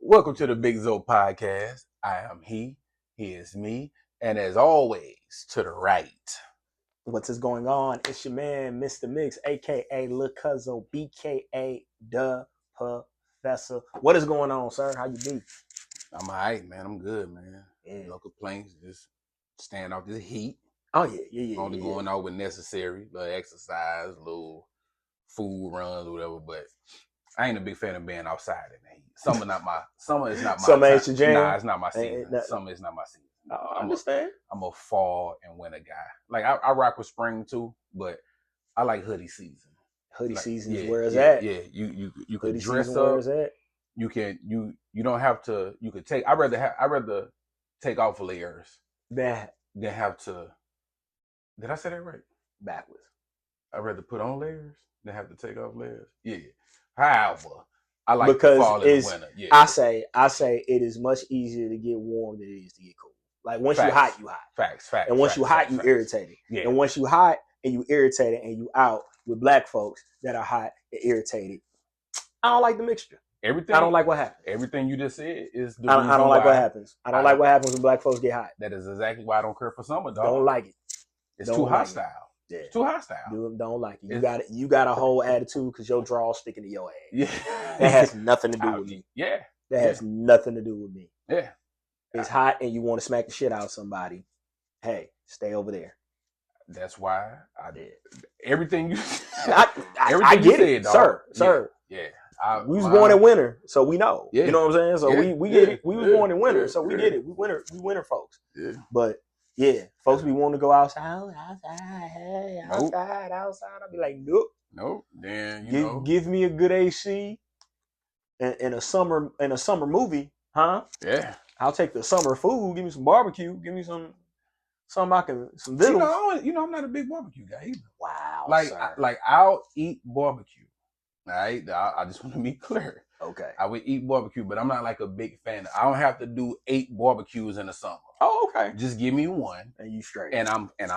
Welcome to the Big Zo podcast. I am he is me, and as always, to the right. What's going on? It's your man, Mr. Mix, aka Lil Cuzzo, BKA the Professor. What is going on, sir? How you be? I'm alright, man. I'm good, man. Yeah. No complaints. Just staying off this heat. Oh yeah. Only going out when necessary, little exercise, little food runs, whatever. But I ain't a big fan of being outside in the heat. Summer is not my Summer ain't your jam? Nah, it's not my season. Summer is not my season. I understand. I'm a fall and winter guy. Like I rock with spring too, but I like hoodie season. Hoodie like, season is where it's at. Yeah, you can Hoodie dress season up. where it's at. You can you don't have to. You could take. I rather take off layers than have to. Did I say that right? Backwards. I'd rather put on layers than have to take off layers. Yeah. However, I like because fall and winter. Yeah. I say it is much easier to get warm than it is to get cold. Like once you hot, you hot. Facts. And once you hot, you irritated. Yeah. And once you hot and you irritated and you out with black folks that are hot and irritated, I don't like the mixture. Everything. I don't like what happens. Everything you just said is the I don't like what happens. I don't like what happens when black folks get hot. That is exactly why I don't care for summer, dog. Don't like it. It's too hostile. Yeah. It's too hostile. Don't like it. You got a whole attitude because your drawers sticking to your ass. Yeah. That has nothing to do with me. Yeah. That has nothing to do with me. Yeah. It's hot and you want to smack the shit out of somebody. Hey, stay over there. That's why I did everything you. I get it, sir. Yeah. We was born in winter, so we know. Yeah. You know what I'm saying? So we get it. We was born in winter, so we get it. We winter folks. Yeah. But yeah, folks be wanting to go outside. Outside. I'll be like, nope. Then give me a good AC and a summer movie, huh? Yeah. I'll take the summer food. Give me some barbecue. Give me some vittles. I'm not a big barbecue guy either. Wow. I'll eat barbecue. All right. I just want to be clear. Okay. I would eat barbecue, but I'm not like a big fan. I don't have to do 8 barbecues in the summer. Oh, okay. Just give me one, and you straight, and I'm fine.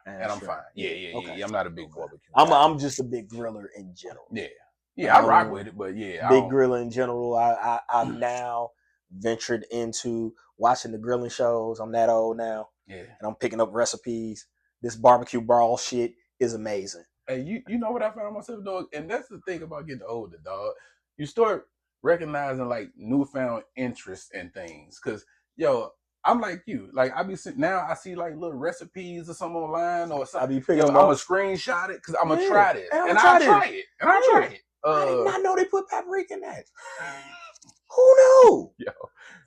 I'm fine. Yeah. Okay. I'm not a big barbecue. I'm just a big griller in general. Yeah. I rock with it, but yeah, big griller in general. I've now ventured into watching the grilling shows. I'm that old now. Yeah. And I'm picking up recipes. This barbecue brawl shit is amazing. And you know what I found myself doing? And that's the thing about getting older, dog. You start recognizing like newfound interest in things. Cause I'm like you. Like I be sitting now, I see like little recipes or something online or something. I be picking them I'm up. gonna screenshot it because I'm gonna try this. And I'll try it. I did not know they put paprika in that. Who knew?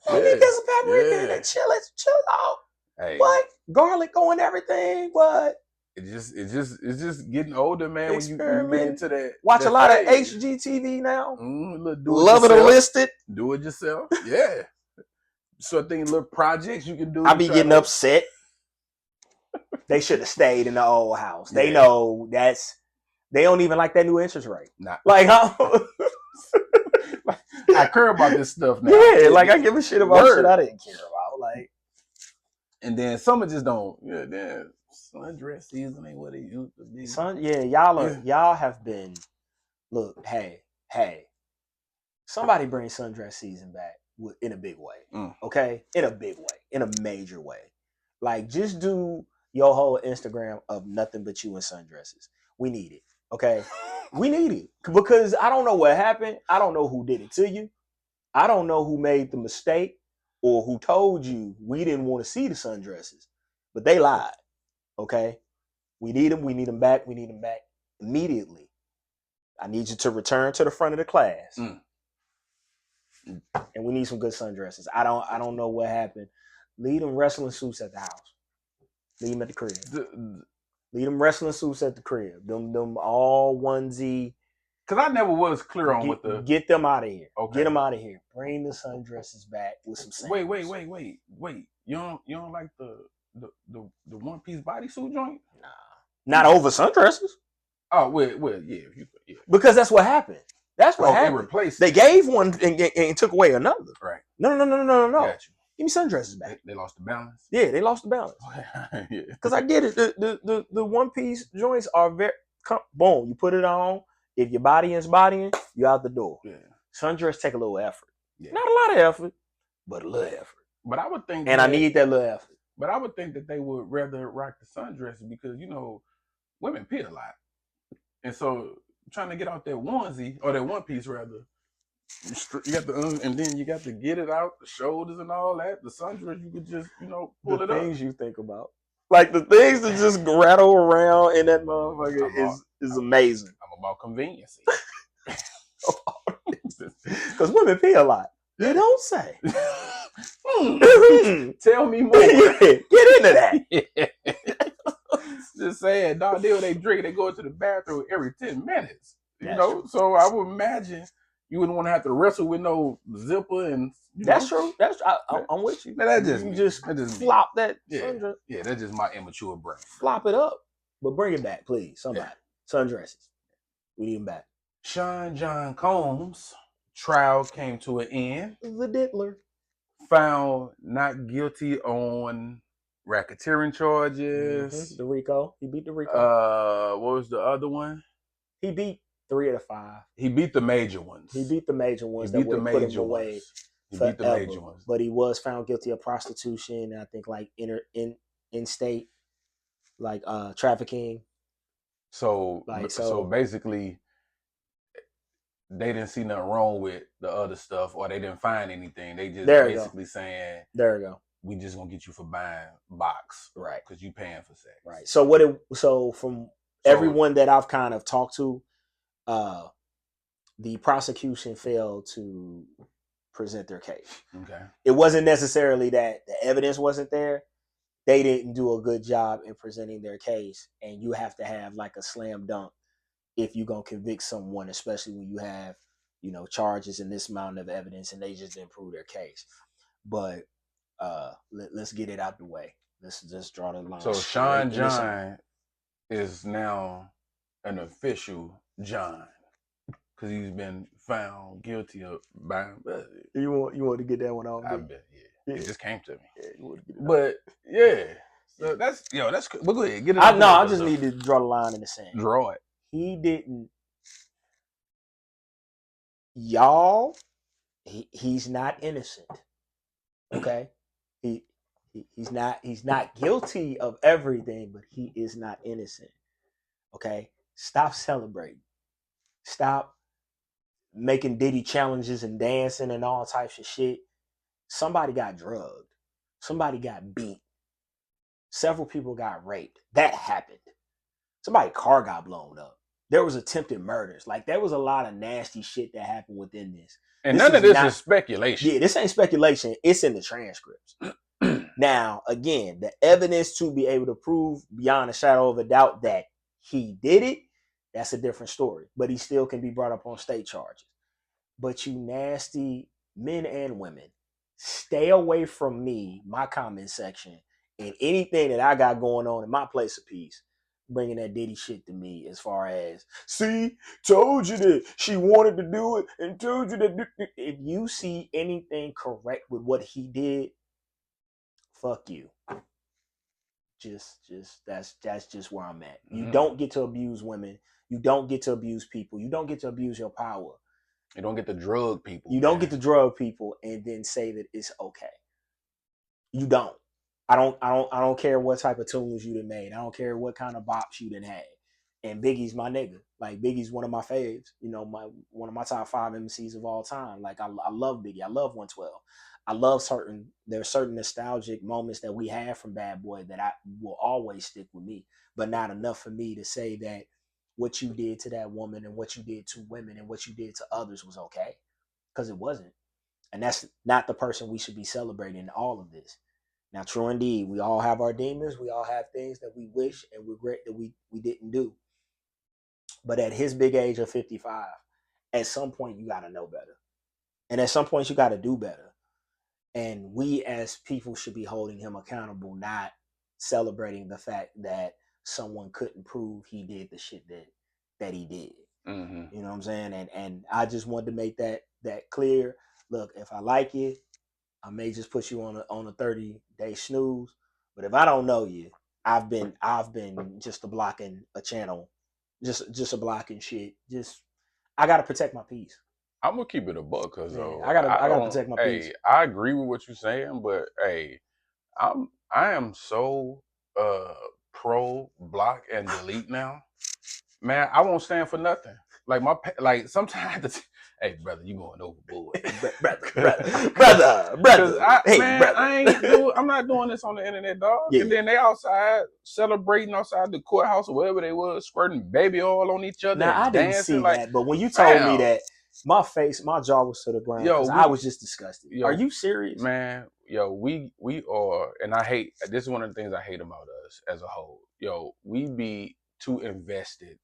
Who need some paprika in that? Chill out. Hey. What? Garlic on everything? What? It's just getting older, man. When you get into that, watch a lot of HGTV now. Love it Enlisted. Do it yourself. Yeah. So I think little projects you can do. I be getting upset. They should have stayed in the old house. They know they don't even like that new interest rate. Nah. Like how I care about this stuff now. Yeah, like I give a shit about shit I didn't care about. Like, and then some of just don't. Yeah. Sundress season ain't what it used to be. Y'all have been. Look, hey, somebody bring sundress season back in a big way. Okay, in a big way, in a major way. Like, just do your whole Instagram of nothing but you in sundresses. We need it. Okay, we need it because I don't know what happened. I don't know who did it to you. I don't know who made the mistake or who told you we didn't want to see the sundresses, but they lied. Okay, we need them. We need them back. We need them back immediately. I need you to return to the front of the class, and we need some good sundresses. I don't know what happened. Leave them wrestling suits at the house. Leave them at the crib. Leave them wrestling suits at the crib. Them all onesie. Because I never was clear on what the get them out of here. Okay. Get them out of here. Bring the sundresses back with some sandals. Wait. You don't like the one piece bodysuit joint? Nah, not over sundresses. Oh well, yeah. Because that's what happened. That's what happened. They replaced. They gave one and took away another. Right. No. Got you. Give me sundresses back. They lost the balance. Yeah, they lost the balance. Yeah. Because I get it. The one piece joints are very boom. You put it on. If your body is bodying, you out the door. Yeah. Sundress take a little effort. Yeah. Not a lot of effort, but a little effort. But I would think, and I need that little effort. But I would think that they would rather rock the sundresses because women pee a lot, and so trying to get out that onesie or that one piece rather. You got the and then you got to get it out, the shoulders and all that. The sundress, you could just pull the it up. Things you think about, like the things that just rattle around in that motherfucker, is amazing. I'm about convenience. Because women pee a lot. You don't say. Tell me more. Get into that. Yeah. Just saying, dog. They drink. They go to the bathroom every 10 minutes. True. So I would imagine you wouldn't want to have to wrestle with no zipper and. That's true. I'm with you. Now, that just flop that. Yeah, yeah. That's just my immature brain. Flop it up, but bring it back, please. Somebody. Yeah. Sundresses. We need them back. Sean John Combs' trial came to an end. The Diddler. Found not guilty on racketeering charges. Mm-hmm. The RICO. He beat the RICO. What was the other one? He beat 3 of the 5. He beat the major ones. He beat the major ones. He beat the major ones. He beat the major ones. But he was found guilty of prostitution. I think like in-state, like trafficking. So basically, they didn't see nothing wrong with the other stuff, or they didn't find anything. They just basically saying, "There we go. We just gonna get you for buying box, right? Because you paying for sex, right?" So from everyone that I've kind of talked to, the prosecution failed to present their case. Okay. It wasn't necessarily that the evidence wasn't there. They didn't do a good job in presenting their case, and you have to have like a slam dunk if you're going to convict someone, especially when you have, charges and this amount of evidence and they just didn't prove their case. But let's get it out the way. Let's just draw the line. So Sean John is now an official John because he's been found guilty of buying. You want to get that one off? I bet, yeah. It just came to me. Yeah, you want to get it but off. Yeah, so that's but go ahead, get it. I just need to draw the line in the sand. Draw it. He didn't. Y'all, he's not innocent. Okay, he's not guilty of everything, but he is not innocent. Okay, stop celebrating. Stop making Diddy challenges and dancing and all types of shit. Somebody got drugged. Somebody got beat. Several people got raped. That happened. Somebody's car got blown up. There was attempted murders. Like, there was a lot of nasty shit that happened within this. And none of this is speculation. Yeah, this ain't speculation. It's in the transcripts. Now, again, the evidence to be able to prove beyond a shadow of a doubt that he did it, that's a different story. But he still can be brought up on state charges. But you nasty men and women, stay away from me, my comment section, and anything that I got going on in my place of peace, bringing that Diddy shit to me as far as, see, told you that she wanted to do it and told you that. If you see anything correct with what he did, fuck you. That's just where I'm at. You don't get to abuse women. You don't get to abuse people. You don't get to abuse your power. You don't get to drug people. You don't get to drug people and then say that it's okay. You don't. I don't care what type of tunes you done made. I don't care what kind of bops you done had. And Biggie's my nigga. Like, Biggie's one of my faves. One of my top 5 MCs of all time. Like, I love Biggie. I love 112. I love there's certain nostalgic moments that we have from Bad Boy that I will always stick with me. But not enough for me to say that what you did to that woman and what you did to women and what you did to others was okay. Because it wasn't. And that's not the person we should be celebrating in all of this. Now, true indeed, we all have our demons. We all have things that we wish and regret that we didn't do. But at his big age of 55, at some point, you got to know better. And at some point, you got to do better. And we as people should be holding him accountable, not celebrating the fact that someone couldn't prove he did the shit that he did. Mm-hmm. You know what I'm saying? And I just wanted to make that clear. Look, if I like you, I may just put you on a 30-day snooze. But if I don't know you, I've been just a blocking a channel, just a blocking shit. I gotta protect my peace. I'm gonna keep it a buck, cause I gotta protect my peace. Hey, I agree with what you're saying, but hey, I am so uh pro block and delete now. Man, I won't stand for nothing. Like like sometimes, hey brother, you going overboard, brother. Hey, brother. I'm not doing this on the internet, dog. Yeah. And then they outside celebrating outside the courthouse or wherever they was, squirting baby oil on each other Now I and didn't dancing. see Like, that, but when you told me fam, that, my jaw was to the ground because I was just disgusted. Are you serious, man? We are, and I hate. This is one of the things I hate about us as a whole. We be too invested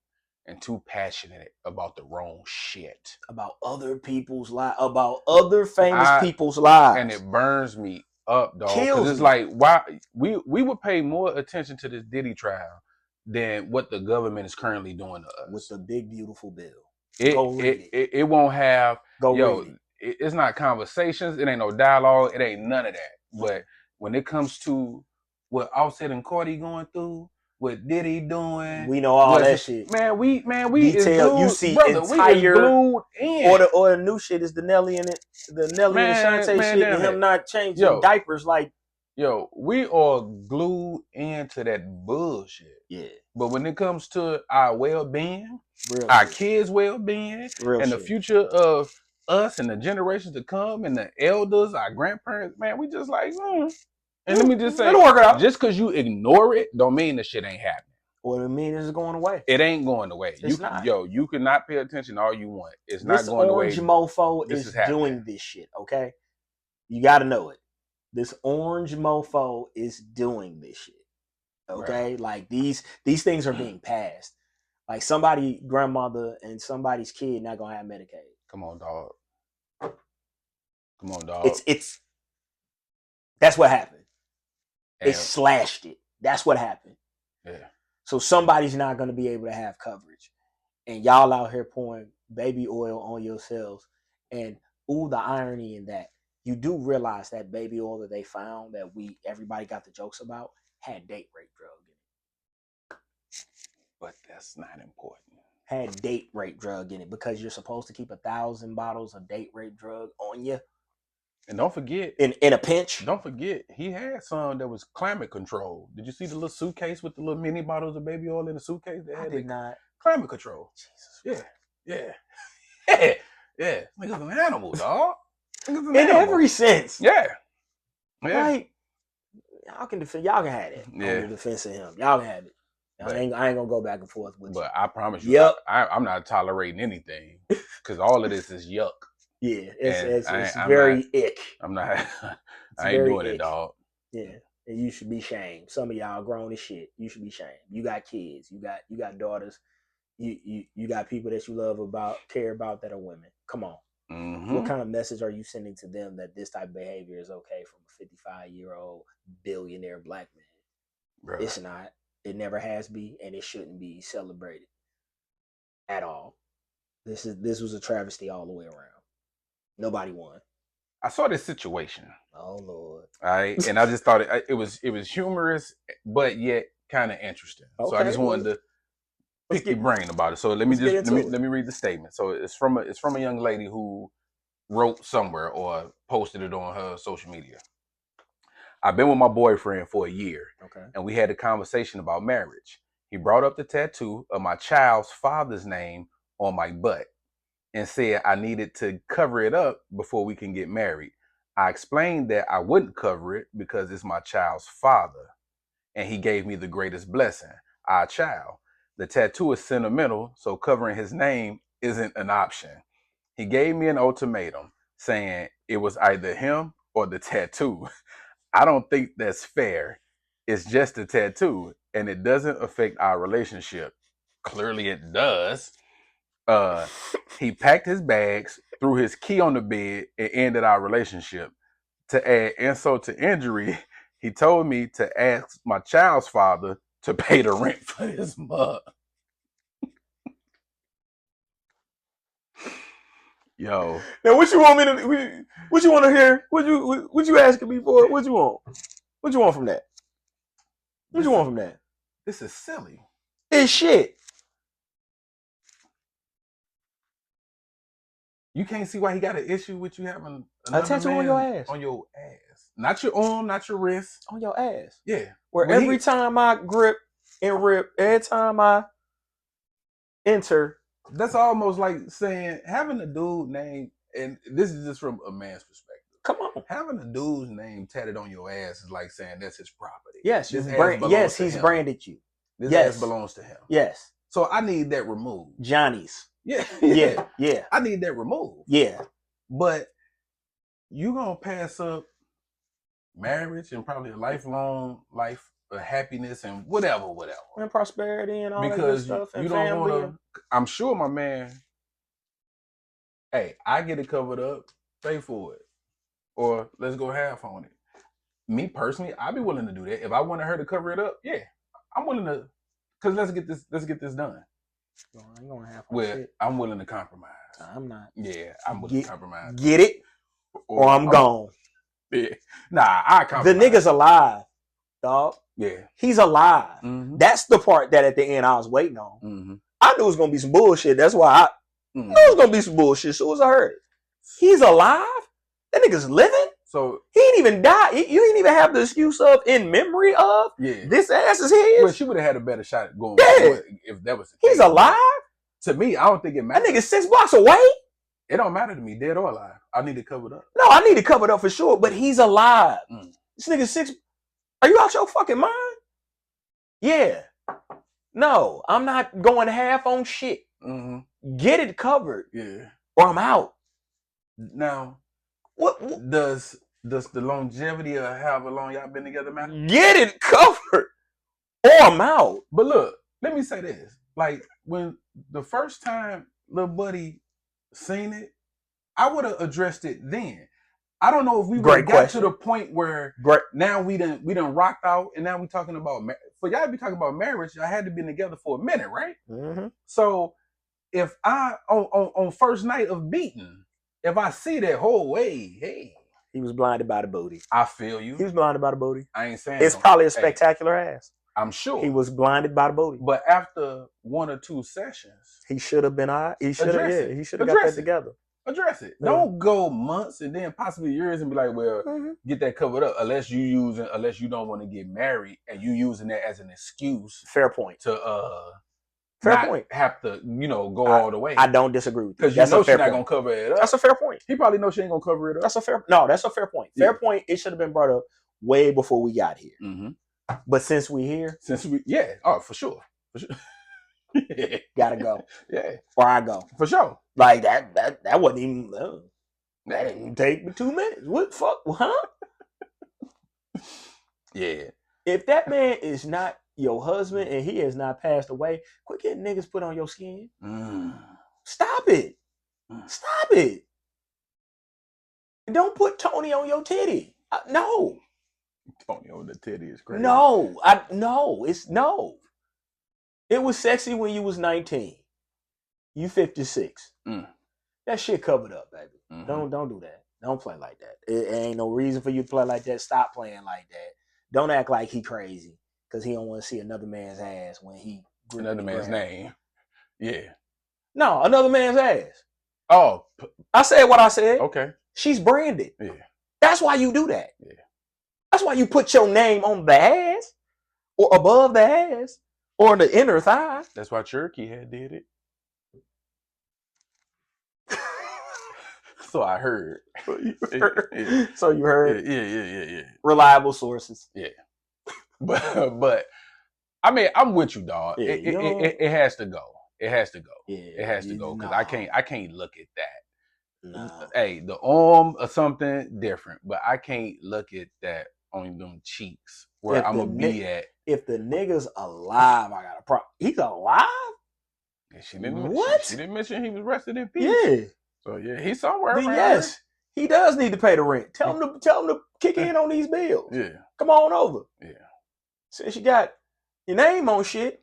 and too passionate about the wrong shit, about other people's lives, about other famous people's lives, and it burns me up, dog. Because it's me. like, why we would pay more attention to this Diddy trial than what the government is currently doing to us with the big beautiful bill. It won't have read it. It's not conversations. It ain't no dialogue. It ain't none of that. But when it comes to what Offset and Cardi going through, what Diddy doing, we know all that shit. Man, we detail. Is glued, you see brother, entire we is glued in. Or the new shit is the Nelly and and Shantae shit, and him not changing diapers like. We are glued into that bullshit. Yeah. But when it comes to our well-being, our kids' well-being, and the future of us and the generations to come, and the elders, our grandparents, man, we just like, And let me just say, work out. Just because you ignore it, don't mean the shit ain't happening. Well, it means it's going away. It ain't going away. It's not. You cannot pay attention all you want. It's not going away. This orange mofo is doing this shit, okay? You got to know it. This orange mofo is doing this shit, okay? Right. Like, these things are being passed. Like, somebody grandmother and somebody's kid not going to have Medicaid. Come on, dog. It's that's what happened. They slashed it. That's what happened. Yeah. So somebody's not going to be able to have coverage. And y'all out here pouring baby oil on yourselves. And the irony in that, you do realize that baby oil that they found that everybody got the jokes about had date rape drug in it. But that's not important. Had date rape drug in it because you're supposed to keep 1,000 bottles of date rape drug on you. And don't forget, in a pinch. Don't forget, he had some that was climate control. Did you see the little suitcase with the little mini bottles of baby oil in the suitcase? I did not. Climate control. Jesus. Yeah. Nigga's an animal, dog. In every sense. Yeah. Like, y'all can have it on the defense of him. Y'all can have it. I ain't gonna go back and forth with you. But I promise you, I'm not tolerating anything because all of this is yuck. Yeah, it's very ick. I'm not. I ain't doing it, dog. Yeah, and you should be shamed. Some of y'all grown as shit. You should be shamed. You got kids. You got daughters. You got people that you care about that are women. Come on. Mm-hmm. What kind of message are you sending to them that this type of behavior is okay from a 55-year-old billionaire black man? Bruh. It's not. It never has been, and it shouldn't be celebrated at all. This was a travesty all the way around. Nobody won. I saw this situation. Oh Lord! All right, and I just thought it was humorous, but yet kind of interesting. Okay, so I just wanted to pick your brain about it. So let me read the statement. So it's from a young lady who wrote somewhere or posted it on her social media. I've been with my boyfriend for a year, and we had a conversation about marriage. He brought up the tattoo of my child's father's name on my butt and said I needed to cover it up before we can get married. I explained that I wouldn't cover it because it's my child's father, and he gave me the greatest blessing, our child. The tattoo is sentimental, so covering his name isn't an option. He gave me an ultimatum saying it was either him or the tattoo. I don't think that's fair. It's just a tattoo, and it doesn't affect our relationship. Clearly it does. He packed his bags, threw his key on the bed, and ended our relationship. To add insult to injury, he told me to ask my child's father to pay the rent for his mug. Yo. Now what you want me to? What you want to hear? What you asking me for? What you want? What you want from that? What you want from that? This is silly. It's shit. You can't see why he got an issue with you having a tattoo on your ass. On your ass. Not your arm, not your wrist. On your ass. Yeah. Where every time I grip and rip, every time I enter. That's almost like saying having a dude name, and this is just from a man's perspective. Come on. Having a dude's name tatted on your ass is like saying that's his property. Yes, he's branded you. This ass belongs to him. Yes. So I need that removed. Johnny's. Yeah. Yeah. I need that removed. Yeah. But you gonna pass up marriage and probably a lifelong life of happiness and whatever. And prosperity and all that good stuff. Because you don't want to, I'm sure my man, hey, I get it covered up, pay for it. Or let's go half on it. Me personally, I'd be willing to do that. If I wanted her to cover it up, yeah. I'm willing to, because let's get this done. I ain't gonna half on shit. I'm willing to compromise. I'm not. Yeah, I'm willing to compromise. Get it? Or I'm gone. Yeah. Nah, I compromise. The nigga's alive, dog. Yeah. He's alive. Mm-hmm. That's the part that at the end I was waiting on. Mm-hmm. I knew it was gonna be some bullshit. That's why I knew it was gonna be some bullshit. So as I heard it. He's alive? That nigga's living? So he ain't even died. You ain't even have the excuse of in memory of this ass is his. Well, she would have had a better shot going if that was the case. He's alive? To me, I don't think it matters. That nigga's 6 blocks away. It don't matter to me, dead or alive. I need it covered up. No, I need it covered up for sure, but he's alive. This nigga's 6. Are you out your fucking mind? Yeah. No, I'm not going half on shit. Mm-hmm. Get it covered. Yeah. Or I'm out. Now, what does the longevity of however long y'all been together matter? Get it covered. Or I'm out. But look, let me say this. Like, when the first time little buddy seen it, I would have addressed it then. I don't know if we got to the point where now we done rocked out and now we talking about for y'all to be talking about marriage, y'all had to be together for a minute, right? Mm-hmm. So if I on first night of beating, if I see that whole way, hey, he was blinded by the booty. I feel you. He was blinded by the booty. I ain't saying it's probably a spectacular ass. I'm sure he was blinded by the booty. But after 1 or 2 sessions, he should have been he should have he should have got that together. Address it. Yeah. Don't go months and then possibly years and be like, well, get that covered up unless you don't want to get married and you using that as an excuse. Fair point. To have to, go all the way. I don't disagree with you. Because you know she's not gonna cover it up. That's a fair point. He probably knows she ain't gonna cover it up. That's a fair point. Fair point. It should have been brought up way before we got here. Mm-hmm. But since we here, for sure. Yeah. Gotta go. Yeah. Or I go. For sure. Like that wasn't even that didn't even take me 2 minutes. What the fuck? Huh? Yeah. If that man is not your husband and he has not passed away, quit getting niggas put on your skin. Stop it. Stop it. Don't put Tony on your titty. No. Tony on the titty is crazy. No. No. It was sexy when you was 19. You 56. That shit covered up, baby. Mm-hmm. Don't do that. Don't play like that. It ain't no reason for you to play like that. Stop playing like that. Don't act like he crazy because he don't want to see another man's ass when he another man's name. Yeah. No, another man's ass. Oh, I said what I said. Okay. She's branded. Yeah. That's why you do that. Yeah. That's why you put your name on the ass or above the ass or the inner thigh. That's why Cherokee had did it. So I heard. So you heard? Yeah. Reliable sources. Yeah. But I mean, I'm with you, dog. Yeah, it has to go. It has to go. Yeah, it has to go because I can't look at that. No. Hey, the arm or something different, but I can't look at that on them cheeks where I'm gonna be at. If the nigga's alive, I got a problem. He's alive? Yeah, she didn't. What? She didn't mention he was rested in peace. Yeah. So yeah, he's somewhere. Then yes, he does need to pay the rent. Tell him to kick in on these bills. Yeah. Come on over. Yeah. Since you got your name on shit,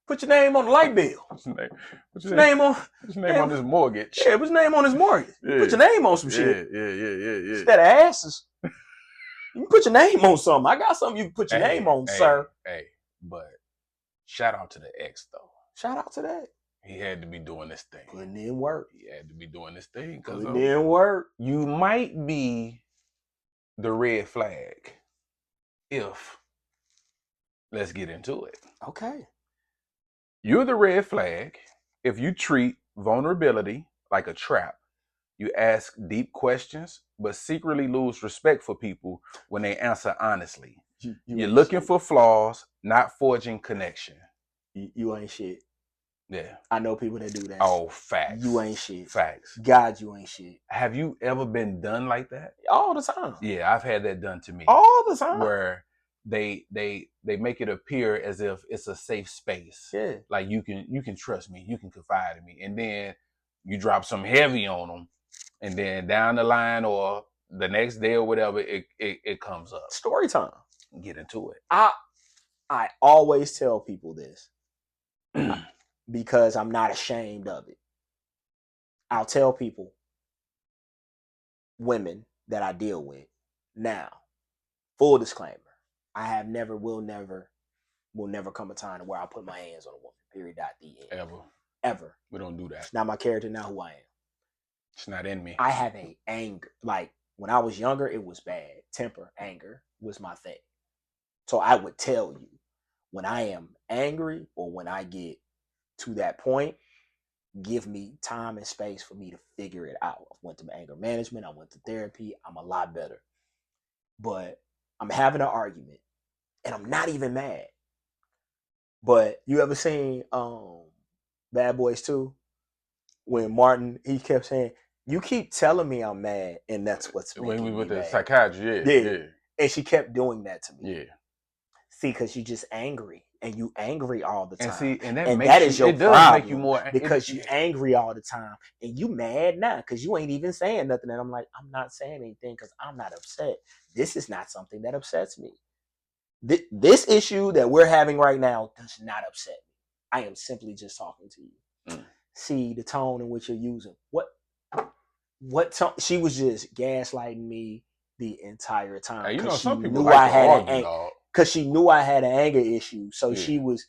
put your name on the light bill. What's your name? What's your name on? What's your name on this mortgage? Yeah, what's your name on his mortgage? Yeah. Put your name on some shit. Yeah. Instead of asses. You can put your name on something. I got something you can put your name on, sir. Hey, but shout out to the ex though. Shout out to that. He had to be doing this thing. Putting in work. He had to be doing this thing. Putting in work. You might be the red flag if, let's get into it. Okay. You're the red flag if you treat vulnerability like a trap. You ask deep questions, but secretly lose respect for people when they answer honestly. You're looking for flaws, not forging connection. You ain't shit. Yeah. I know people that do that. Oh, facts. You ain't shit. Facts. God, you ain't shit. Have you ever been done like that? All the time. Yeah, I've had that done to me. All the time. Where they make it appear as if it's a safe space. Yeah. Like you can trust me, you can confide in me. And then you drop some heavy on them. And then down the line or the next day or whatever, it comes up. Story time. Get into it. I always tell people this because I'm not ashamed of it. I'll tell people, women that I deal with now, full disclaimer, I have never, will never come a time where I put my hands on a woman. Period. The end. Ever. We don't do that. It's not my character, not who I am. It's not in me. I have a anger. Like when I was younger, it was bad. Temper, anger was my thing. So I would tell you when I am angry or when I get to that point, give me time and space for me to figure it out. I went to anger management. I went to therapy. I'm a lot better. But I'm having an argument and I'm not even mad. But you ever seen Bad Boys 2? When Martin, he kept saying, you keep telling me I'm mad, and that's what's making when we went me to mad. Psychiatry, yeah. And she kept doing that to me. Yeah. See, because you're just angry, and you angry all the time. And see, and that is your problem. Does make you more because you angry all the time, and you mad now because you ain't even saying nothing. And I'm like, I'm not saying anything because I'm not upset. This is not something that upsets me. This issue that we're having right now does not upset me. I am simply just talking to you. See the tone in which you're using. What tone? She was just gaslighting me the entire time. Hey, you know, some people like to argue, dog. Because she knew I had an anger issue. So she was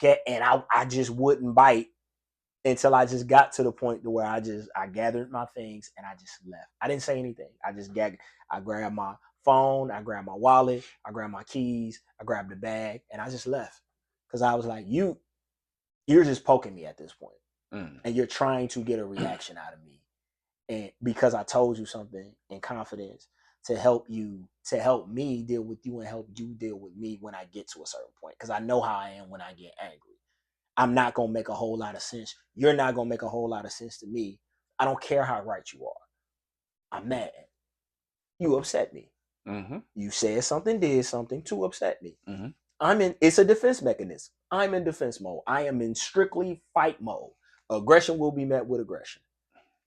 and I just wouldn't bite until I just got to the point to where I gathered my things and I just left. I didn't say anything. I grabbed my phone, I grabbed my wallet, I grabbed my keys, I grabbed the bag, and I just left. Because I was like, you're just poking me at this point. And you're trying to get a reaction out of me. And because I told you something in confidence to help me deal with you and help you deal with me when I get to a certain point. Because I know how I am when I get angry. I'm not going to make a whole lot of sense. You're not going to make a whole lot of sense to me. I don't care how right you are. I'm mad. You upset me. Mm-hmm. You said something, did something to upset me. Mm-hmm. It's a defense mechanism. I'm in defense mode. I am in strictly fight mode. Aggression will be met with aggression.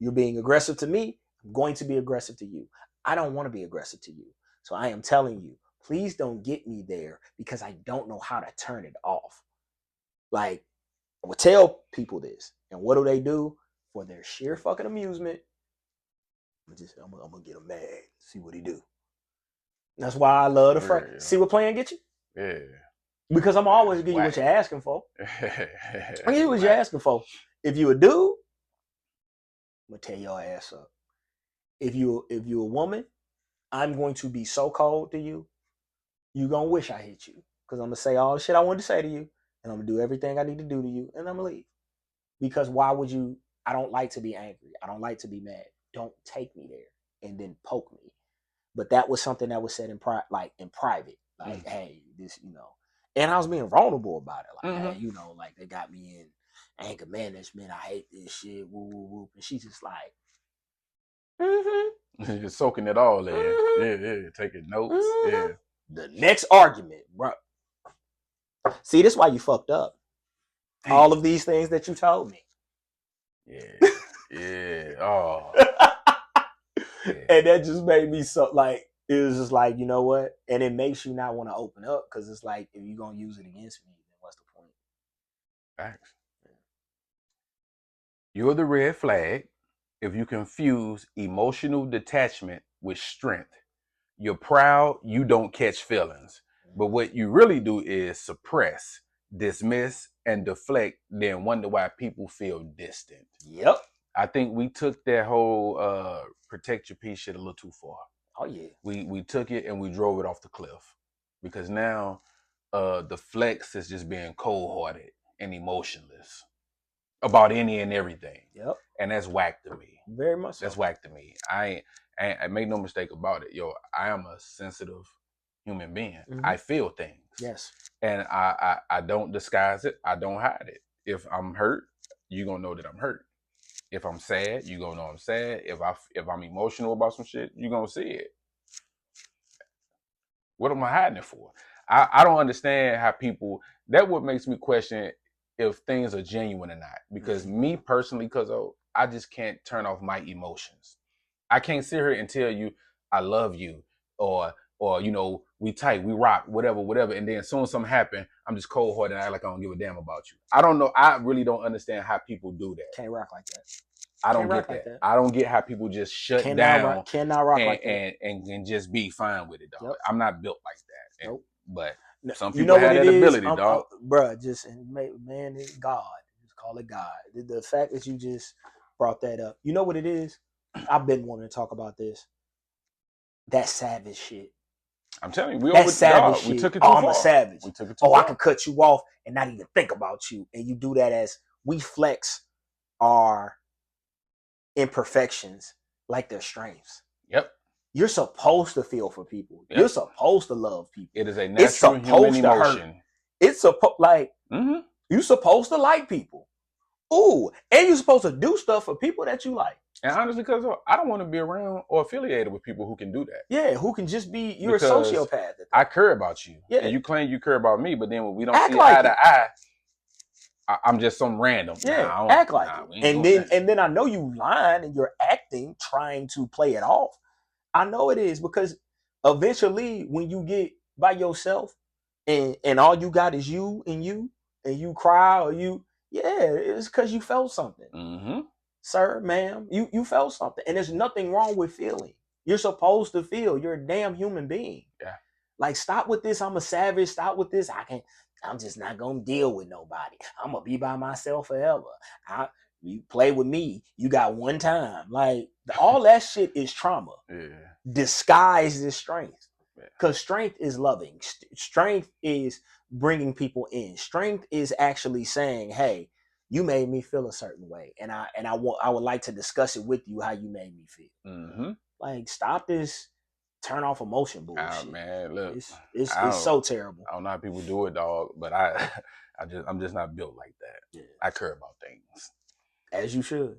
You're being aggressive to me. I'm going to be aggressive to you. I don't want to be aggressive to you. So I am telling you, please don't get me there because I don't know how to turn it off. Like, I would tell people this. And what do? For their sheer fucking amusement, I'm going to get him mad. See what he do. That's why I love the front. See what plan get you? Yeah. Because I'm always giving you what you're asking for. I give you what you're asking for. If you a dude, I'm gonna tear your ass up. If you a woman, I'm going to be so cold to you, you're gonna wish I hit you. Because I'm gonna say all the shit I wanted to say to you, and I'm gonna do everything I need to do to you, and I'm gonna leave. Because why would you? I don't like to be angry. I don't like to be mad. Don't take me there and then poke me. But that was something that was said in private. Like, hey, this, and I was being vulnerable about it. Like, hey, like they got me in anger management. I hate this shit. Woo, woo, woo. And she's just like, You're soaking it all in. Yeah, taking notes. Yeah. The next argument, bro. See, this is why you fucked up. Dang. All of these things that you told me. Yeah. Oh. And that just made me so like, it was just like, you know what? And it makes you not want to open up because it's like, if you're going to use it against me, then what's the point? Facts. You're the red flag if you confuse emotional detachment with strength. You're proud, you don't catch feelings. But what you really do is suppress, dismiss, and deflect, then wonder why people feel distant. Yep. I think we took that whole protect your peace shit a little too far. Oh yeah. We took it and we drove it off the cliff, because now the flex is just being cold-hearted and emotionless about any and everything. Yep. And that's whack to me. Very much so. That's whack to me. I make no mistake about it. Yo, I am a sensitive human being. Mm-hmm. I feel things. Yes. And I don't disguise it. I don't hide it. If I'm hurt, you're gonna know that I'm hurt. If I'm sad, you're gonna know I'm sad. If I'm emotional about some shit, you're gonna see it. What am I hiding it for? I don't understand how people, that what makes me question if things are genuine or not. Because me personally, Cuzzo, I just can't turn off my emotions. I can't sit here and tell you I love you, or you know, we tight, we rock, whatever. And then as soon as something happen, I'm just cold hearted and act like I don't give a damn about you. I don't know. I really don't understand how people do that. Can't rock like that. I don't get that. I don't get how people just shut down. Cannot rock like that. And just be fine with it, dog. Yep. I'm not built like that. Nope. But some people have that ability, dog. Bruh, man, it's God. Just call it God. The fact that you just brought that up. You know what it is? I've been wanting to talk about this. That savage shit. I'm telling you, that savage shit. We took it too far. I'm a savage. We took it too far. I can cut you off and not even think about you. And you do that as we flex our imperfections like they're strengths. Yep. You're supposed to feel for people. Yep. You're supposed to love people. It is a natural human emotion. It's you're supposed to like people. Ooh, and you're supposed to do stuff for people that you like. And honestly, because I don't want to be around or affiliated with people who can do that. Yeah, who can just be, you're because a sociopath. I care about you. Yeah. And you claim you care about me, but then when we don't see eye to eye, I'm just some random. Yeah, act like it. And then I know you lying and you're acting, trying to play it off. I know it is, because eventually when you get by yourself and all you got is you and you cry or it's because you felt something. Mm-hmm. Sir, ma'am, you felt something. And there's nothing wrong with feeling. You're supposed to feel. You're a damn human being. Yeah. Like, stop with this. I'm a savage. Stop with this. I'm just not going to deal with nobody. I'm going to be by myself forever. You play with me. You got one time. Like, all that shit is trauma. Yeah. Disguised as strength. Because strength is loving. Strength is bringing people in. Strength is actually saying, hey, you made me feel a certain way, and I would like to discuss it with you how you made me feel. Mm-hmm. Like, stop this turn off emotion bullshit. Oh, man, look, it's so terrible. I don't know how people do it, dog, but I'm just not built like that. Yeah. I care about things, as you should.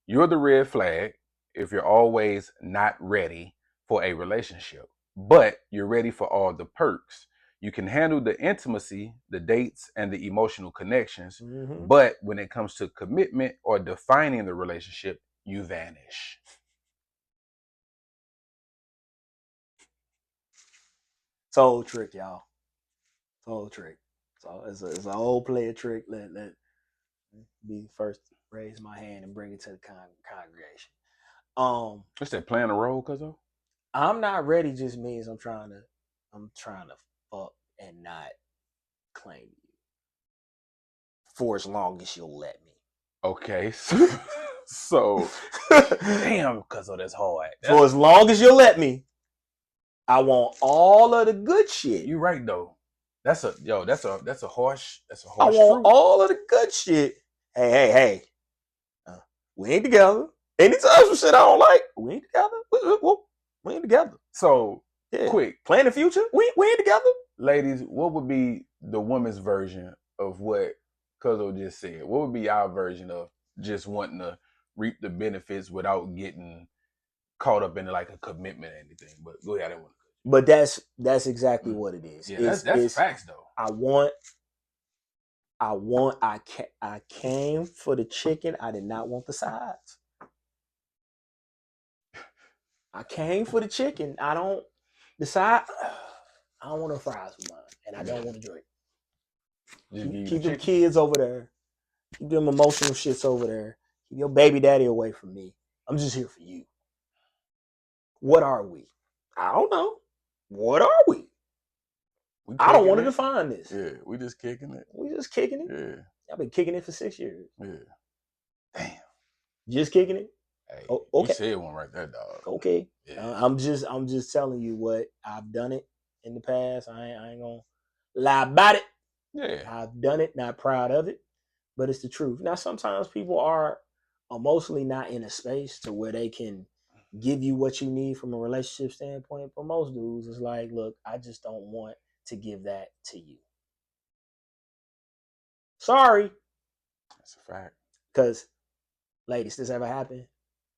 You're the red flag if you're always not ready for a relationship, but you're ready for all the perks. You can handle the intimacy, the dates, and the emotional connections. Mm-hmm. But when it comes to commitment or defining the relationship, you vanish. It's an old trick, y'all. It's an old trick. So it's an old player trick. Let me first raise my hand and bring it to the congregation. What's that, playing a role, Cuzzo? I'm not ready just means I'm trying to fuck and not claim you for as long as you'll let me. Okay, so damn, Cuzzo, that's hard. For as long as you'll let me, I want all of the good shit. You're right though. That's a harsh. I want all of the good shit. Hey. We ain't together. Anytime some shit I don't like, we ain't together. We ain't together. So quick, plan the future. We ain't together. Ladies, what would be the woman's version of what Cuzzo just said? What would be our version of just wanting to reap the benefits without getting caught up in like a commitment or anything? But go ahead, But that's exactly what it is. Yeah, that's facts though. I came for the chicken. I did not want the sides. I came for the chicken. I don't decide. I don't want no fries with mine, and I don't want to drink. Keep them kids over there. Keep them emotional shits over there. Keep your baby daddy away from me. I'm just here for you. What are we? I don't know. What are we? I don't want to define this. Yeah, we just kicking it. We just kicking it. Yeah. I've been kicking it for 6 years. Yeah. Damn. Just kicking it. Hey, oh, okay. You said one right there, dog. Okay. Yeah. I'm just telling you what I've done it in the past. I ain't gonna lie about it. Yeah. I've done it, not proud of it, but it's the truth. Now, sometimes people are emotionally not in a space to where they can give you what you need from a relationship standpoint. But most dudes, it's like, look, I just don't want to give that to you. Sorry. That's a fact. Because, ladies, this ever happened?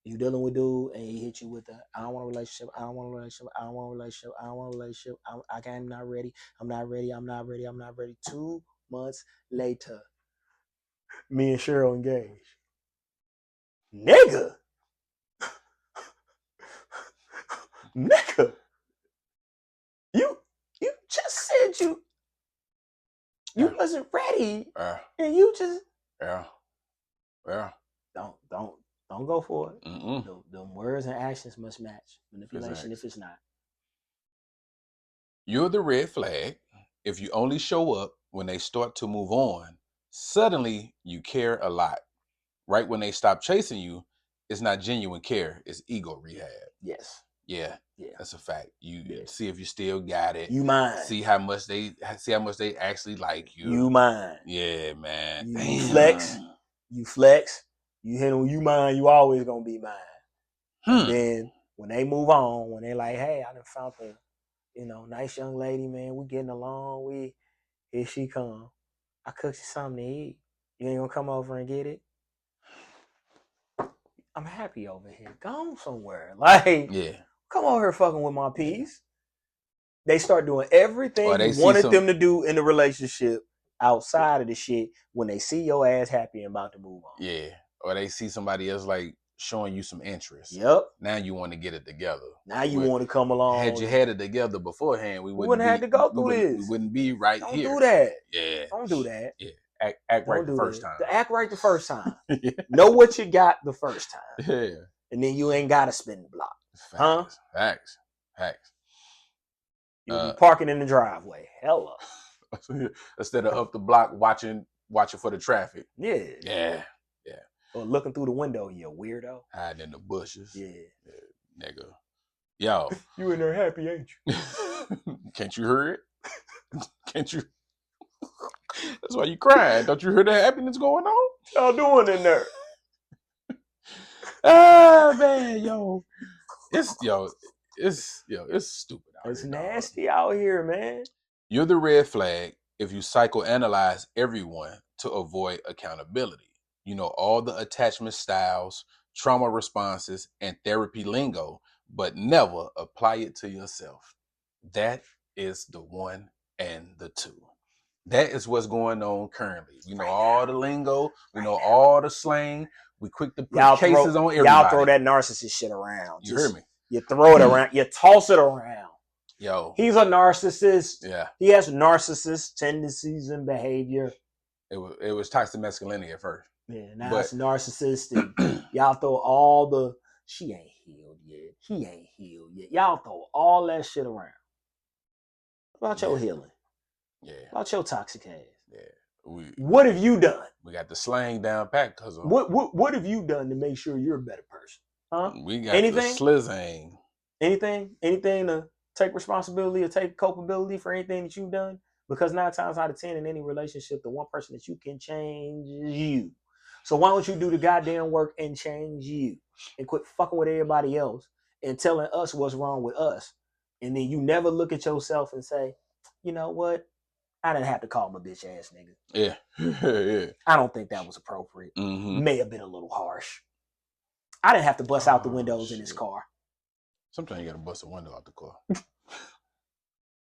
You dealing with dude and he hit you with the, I don't want a relationship, I don't want a relationship, I don't want a relationship, I don't want a relationship, I'm not ready, I'm not ready, I'm not ready, I'm not ready. 2 months later, me and Cheryl engaged. Nigga. Nigga. You just said you wasn't ready. And you just don't go for it. The words and actions must match. Manipulation if it's not. You're the red flag. If you only show up when they start to move on, suddenly you care a lot. Right when they stop chasing you, it's not genuine care, it's ego rehab. Yes. Yeah. That's a fact. You see if you still got it. You mind. See how much they actually like you. You mind. Yeah, man. You flex. You flex. You hit on you mind, you always gonna be mine. And then when they move on, when they like, hey, I done found the, nice young lady, man, we getting along, here she come. I cooked you something to eat. You ain't gonna come over and get it? I'm happy over here. Go somewhere. Like, come over here fucking with my piece. They start doing everything you wanted them to do in the relationship outside of the shit when they see your ass happy and about to move on. Yeah. Or they see somebody else like showing you some interest. Yep. Now you want to get it together. Now you want to come along. Had you had it together beforehand, we wouldn't have to go through this. We wouldn't be right Don't here. Don't do that. Yeah. Don't do that. Yeah. Act right the first time. Act right the first time. Know what you got the first time. Yeah. And then you ain't got to spin the block. Facts. You'll be parking in the driveway. Hella. Instead of up the block watching for the traffic. Yeah. Or looking through the window, you weirdo. Hiding in the bushes. Yeah. Nigga. Yo. You in there happy, ain't you? Can't you hear it? Can't you? That's why you crying. Don't you hear the happiness going on? Y'all doing in there? Ah, man, it's stupid out It's here. nasty out here, man. You're the red flag if you psychoanalyze everyone to avoid accountability. You know all the attachment styles, trauma responses, and therapy lingo, but never apply it to yourself. That is the one and the two. That is what's going on currently. We know all the lingo. We know all the slang. We quick to put cases on everybody. Y'all throw that narcissist shit around. You heard me. You throw it around. You toss it around. Yo. He's a narcissist. Yeah. He has narcissist tendencies and behavior. It was toxic masculinity at first. Yeah, now it's narcissistic. Y'all throw all the, she ain't healed yet. He ain't healed yet. Y'all throw all that shit around. About your healing. Yeah. About your toxic ass. Yeah. What have you done? We got the slang down pat because of what have you done to make sure you're a better person? Huh? We got the slizzang. Anything to take responsibility or take culpability for anything that you've done? Because 9 times out of 10 in any relationship, the one person that you can change is you. So why don't you do the goddamn work and change you and quit fucking with everybody else and telling us what's wrong with us. And then you never look at yourself and say, you know what? I didn't have to call him a bitch ass nigga. Yeah. Yeah. I don't think that was appropriate. Mm-hmm. May have been a little harsh. I didn't have to bust out the windows in his car. Sometimes you got to bust a window out the car.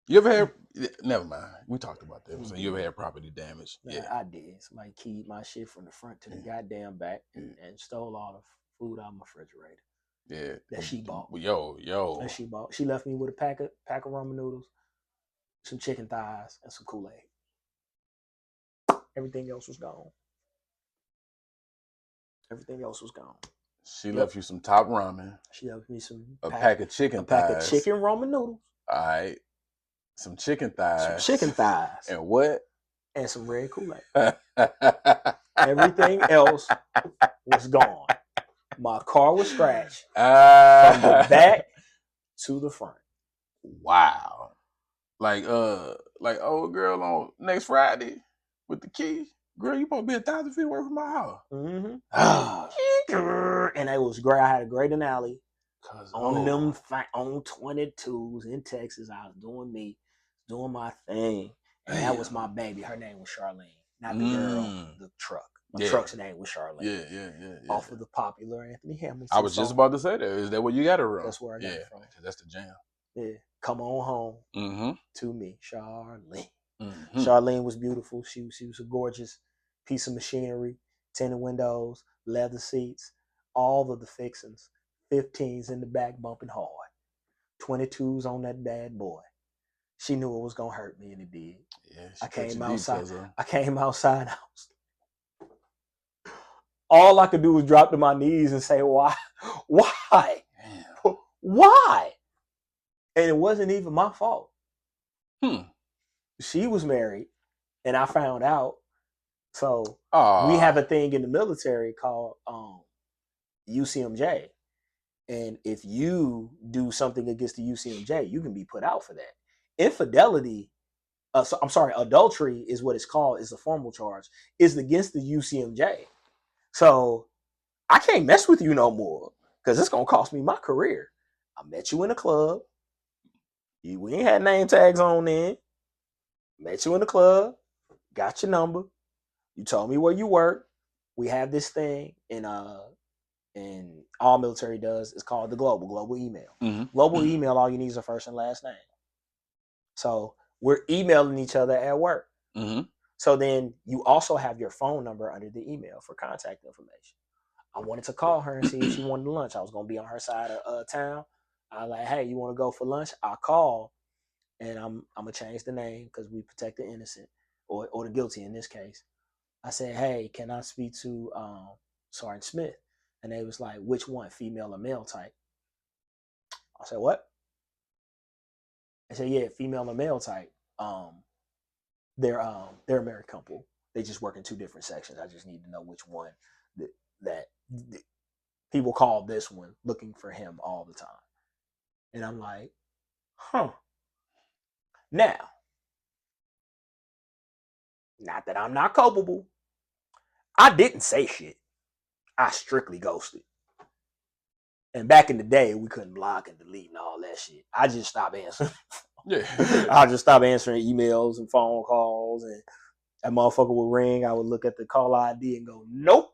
You ever had? Never mind. We talked about that. So you ever had property damage? Yeah, I did. Somebody keyed my shit from the front to the goddamn back and stole all the food out of my refrigerator. Yeah, that she bought. Yo. That she bought. She left me with a pack of ramen noodles, some chicken thighs, and some Kool-Aid. Everything else was gone. She left you some top ramen. She left me a pack of chicken thighs. Pack of chicken ramen noodles. All right. Some chicken thighs. Some chicken thighs. And what? And some red Kool-Aid. Everything else was gone. My car was scratched from the back to the front. Wow. Like old girl on next Friday with the key. Girl, you supposed to be 1,000 feet away from my house. Mm-hmm. And it was great. I had a great analogy on them on 22s in Texas. I was doing my thing, and that was my baby. Her name was Charlene, not the girl, the truck. My truck's name was Charlene. Yeah. Off of the popular Anthony Hamilton. I was just about to say that. Is that where you got it from? That's where I got it from. That's the jam. Yeah. Come on home to me, Charlene. Mm-hmm. Charlene was beautiful. She was a gorgeous piece of machinery, tinted windows, leather seats, all of the fixings, 15s in the back bumping hard, 22s on that bad boy. She knew it was gonna hurt me, and it did. Yeah, I came outside. All I could do was drop to my knees and say, "Why? Why?" And it wasn't even my fault. She was married, and I found out. So we have a thing in the military called UCMJ. And if you do something against the UCMJ, you can be put out for that. Infidelity, adultery is what it's called, is the formal charge, is against the UCMJ. So I can't mess with you no more because it's going to cost me my career. I met you in a club. We ain't had name tags on then. Met you in the club. Got your number. You told me where you work. We have this thing and all military does. It's called the global email. Global email, all you need is a first and last name. So we're emailing each other at work. So then you also have your phone number under the email for contact information. I wanted to call her and see if she wanted lunch. I was going to be on her side of town. I was like, hey, you want to go for lunch? I'll call, and I'm going to change the name because we protect the innocent or the guilty in this case. I said, hey, can I speak to Sergeant Smith? And they was like, which one, female or male type? I said, what? I said, yeah, female or male type. They're a married couple. They just work in two different sections. I just need to know which one that people call this one, looking for him all the time. And I'm like, Now, not that I'm not culpable. I didn't say shit. I strictly ghosted. And back in the day, we couldn't block and delete and all that shit. I just stopped answering. I just stopped answering emails and phone calls, and that motherfucker would ring. I would look at the call ID and go, nope.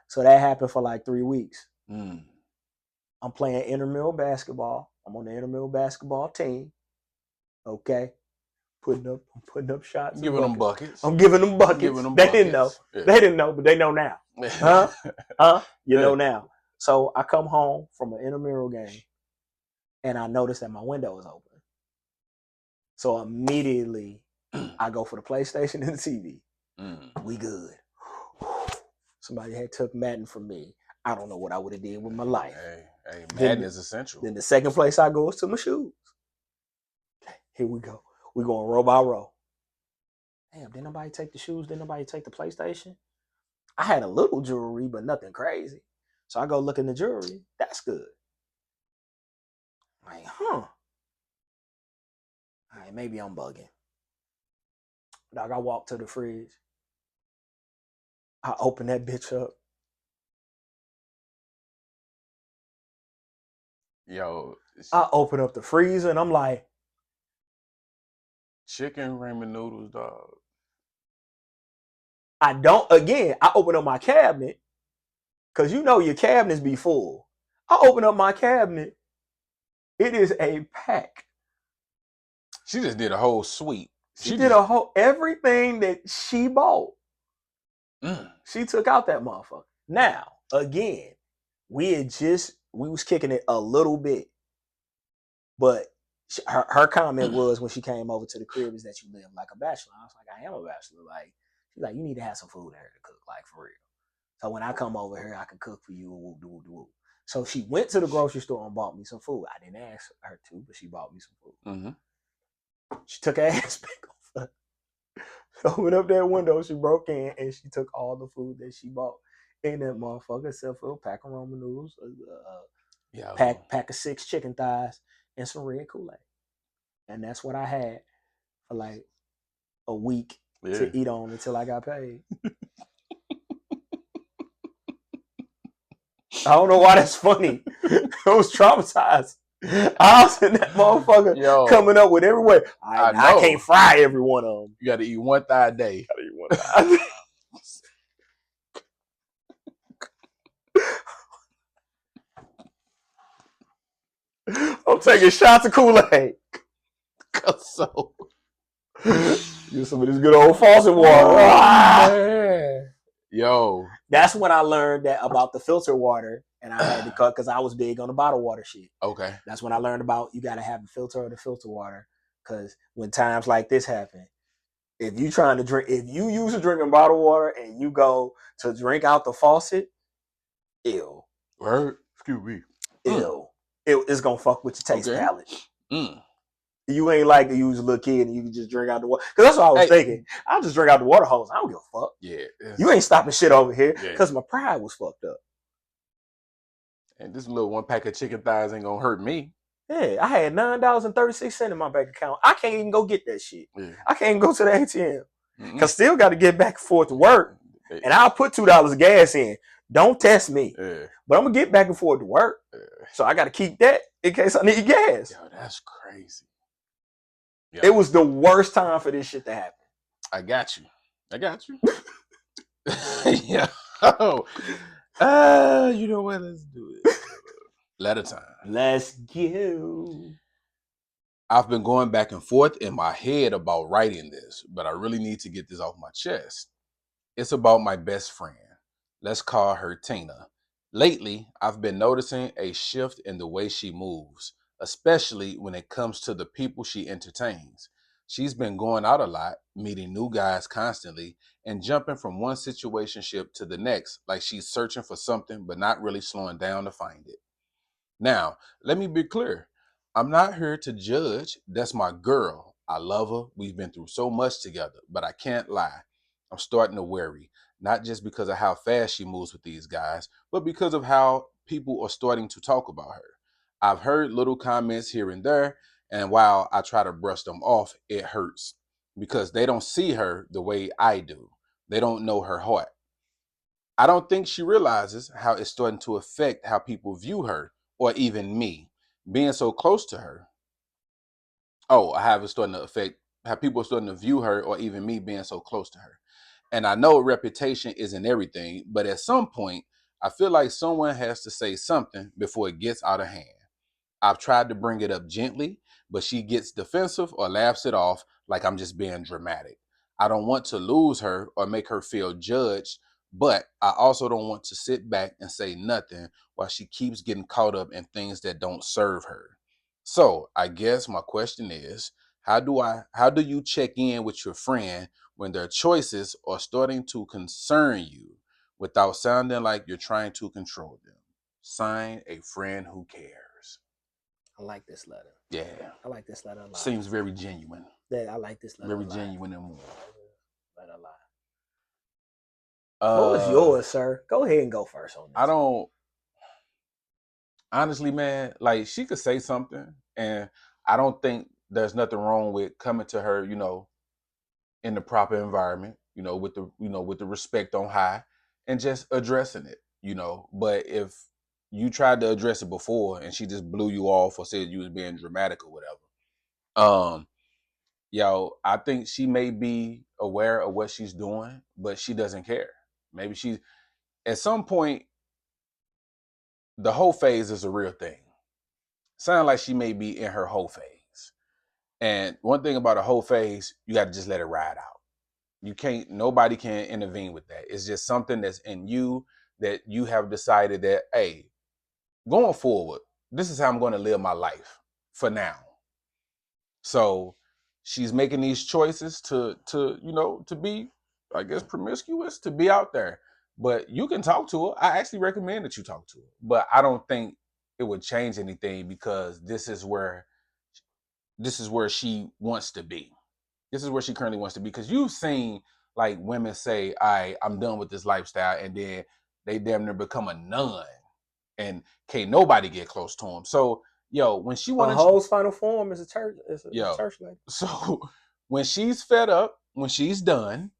So that happened for like 3 weeks. I'm playing intramural basketball. I'm on the intramural basketball team. Okay. Putting up shots. Giving them buckets. I'm giving them buckets. They didn't know. Yeah. They didn't know, but they know now. Huh? You know now. So I come home from an intramural game, and I notice that my window is open. So immediately I go for the PlayStation and the TV. We good. Somebody had took Madden from me. I don't know what I would have did with my life. Hey, Madden is essential. Then the second place I go is to my shoes. Here we go. We're going row by row. Damn, didn't nobody take the shoes? Didn't nobody take the PlayStation? I had a little jewelry, but nothing crazy. So I go look in the jewelry. That's good. Like, all right, maybe I'm bugging. Dog, I walk to the fridge. I open that bitch up. Yo. I open up the freezer and I'm like, chicken ramen noodles, dog. I open up my cabinet because you know your cabinets be full. I open up my cabinet. It is a pack. She just did a whole sweep. She did a whole everything that she bought. She took out that motherfucker. Now, again, we was kicking it a little bit, but her comment was when she came over to the crib is that you live like a bachelor. I was like, I am a bachelor. Like, she's like, you need to have some food in here to cook, like for real. So when I come over here, I can cook for you. So she went to the grocery store and bought me some food. I didn't ask her to, but she bought me some food. She took her ass back off. Opened up that window. She broke in and she took all the food that she bought in that motherfucker, except for a pack of ramen noodles, pack of 6 chicken thighs, and some red Kool-Aid. And that's what I had for like a week to eat on until I got paid. I don't know why that's funny. I was traumatized. I was in that motherfucker coming up with every way. I can't fry every one of them. You got to eat one thigh a day. Gotta eat one thigh. I'm taking shots of Kool-Aid. So, use some of this good old faucet water. Man. Yo, that's when I learned that about the filter water, and I had to cut because I was big on the bottled water shit. Okay. That's when I learned about you got to have a filter or the filter water, because when times like this happen, if you trying to drink, if you use a drinking bottled water and you go to drink out the faucet, ew. Right? Excuse me. Ew. It's gonna fuck with your taste palate. You ain't like to use a little kid and you can just drink out the water. Because that's what I was thinking. I'll just drink out the water hose. I don't give a fuck. Yeah. You ain't stopping shit over here because my pride was fucked up. And this little 1 pack of chicken thighs ain't gonna hurt me. Yeah, I had $9.36 in my bank account. I can't even go get that shit. Yeah. I can't even go to the ATM. Because still got to get back and forth to work. And I'll put $2 of gas in. Don't test me. Yeah. But I'm going to get back and forth to work. Yeah. So I got to keep that in case I need gas. Yo, that's crazy. Yo. It was the worst time for this shit to happen. I got you. Yeah. Oh. You know what? Let's do it. Letter time. Let's go. I've been going back and forth in my head about writing this, but I really need to get this off my chest. It's about my best friend. Let's call her Tina. Lately, I've been noticing a shift in the way she moves, especially when it comes to the people she entertains. She's been going out a lot, meeting new guys constantly, and jumping from one situationship to the next, like she's searching for something but not really slowing down to find it. Now, let me be clear. I'm not here to judge. That's my girl. I love her. We've been through so much together, but I can't lie. I'm starting to worry, not just because of how fast she moves with these guys, but because of how people are starting to talk about her. I've heard little comments here and there, and while I try to brush them off, it hurts because they don't see her the way I do. They don't know her heart. I don't think she realizes how it's starting to affect how people view her or even me being so close to her. Oh, I have it starting to affect how people are starting to view her or even me being so close to her. And I know reputation isn't everything, but at some point, I feel like someone has to say something before it gets out of hand. I've tried to bring it up gently, but she gets defensive or laughs it off like I'm just being dramatic. I don't want to lose her or make her feel judged, but I also don't want to sit back and say nothing while she keeps getting caught up in things that don't serve her. So I guess my question is, how do you check in with your friend when their choices are starting to concern you without sounding like you're trying to control them? Sign, a friend who cares. I like this letter. Yeah. I like this letter a lot. Seems very genuine. Yeah, I like this letter very a lot. Genuine and warm. Letter a lot. What was yours, sir? Go ahead and go first on this. I don't... Honestly, man, like, she could say something, and I don't think there's nothing wrong with coming to her, in the proper environment, with the respect on high, and just addressing it, But if you tried to address it before and she just blew you off or said you was being dramatic or whatever, I think she may be aware of what she's doing, but she doesn't care. Maybe she's at some point, the whole phase is a real thing. Sound like she may be in her whole phase. And one thing about a whole phase, you got to just let it ride out. Nobody can intervene with that. It's just something that's in you that you have decided that, hey, going forward, this is how I'm going to live my life for now. So she's making these choices to be, I guess, promiscuous, to be out there. But you can talk to her. I actually recommend that you talk to her. But I don't think it would change anything because this is where this is where she wants to be. This is where she currently wants to be. Because you've seen like women say, I'm done with this lifestyle, and then they damn near become a nun, and can't nobody get close to them. So, when she A wanted, hoe's final form is a church. It's a yo, church lady. so when she's fed up, when she's done,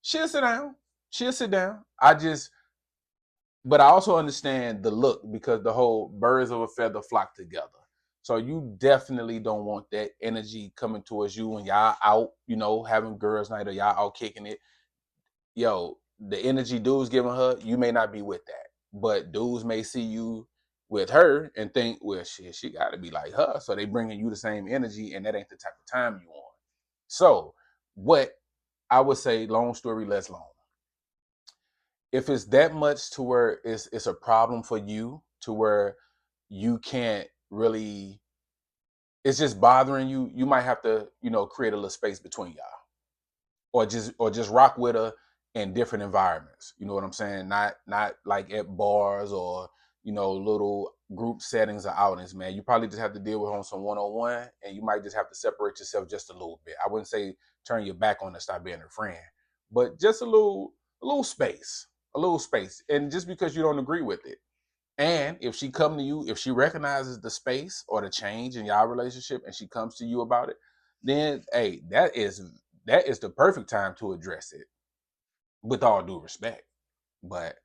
she'll sit down. She'll sit down. But I also understand the look, because the whole birds of a feather flock together. So you definitely don't want that energy coming towards you when y'all out, having girls' night, or y'all out kicking it. The energy dudes giving her, you may not be with that. But dudes may see you with her and think, well, shit, she got to be like her. So they bringing you the same energy, and that ain't the type of time you on. So what I would say, long story less long, if it's that much to where it's a problem for you, to where you can't really, it's just bothering you, you might have to, create a little space between y'all, or just rock with her in different environments. You know what I'm saying? Not like at bars, or little group settings or outings, man. You probably just have to deal with her on some one-on-one, and you might just have to separate yourself just a little bit. I wouldn't say turn your back on her, stop being her friend, but just a little space, a little space. And just because you don't agree with it, and if she come to you, if she recognizes the space or the change in y'all relationship, and she comes to you about it, then hey, that is the perfect time to address it, with all due respect. But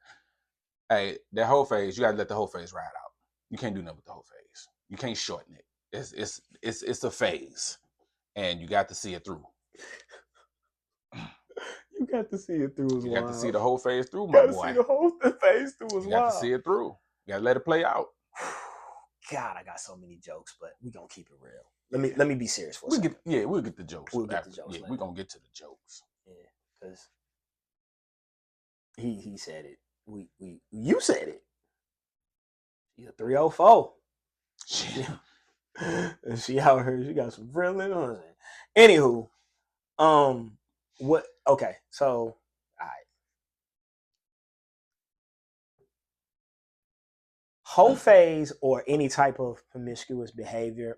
hey, that whole phase, you gotta let the whole phase ride out. You can't do nothing with the whole phase. You can't shorten it. It's a phase, and you got to see it through. You got to see it through as You well. got to see the whole phase through, You my got to boy. see the whole phase through as You well. got to see it through. You got to let it play out. God, I got so many jokes, but we gonna keep it real. Let me be serious for a second. We'll get the jokes. We'll get the jokes later. We're gonna get to the jokes. Yeah, because he said it. You said it. You're 304. She out here. She got some real on. Anywho, what? Okay, so all right. Whole phase or any type of promiscuous behavior.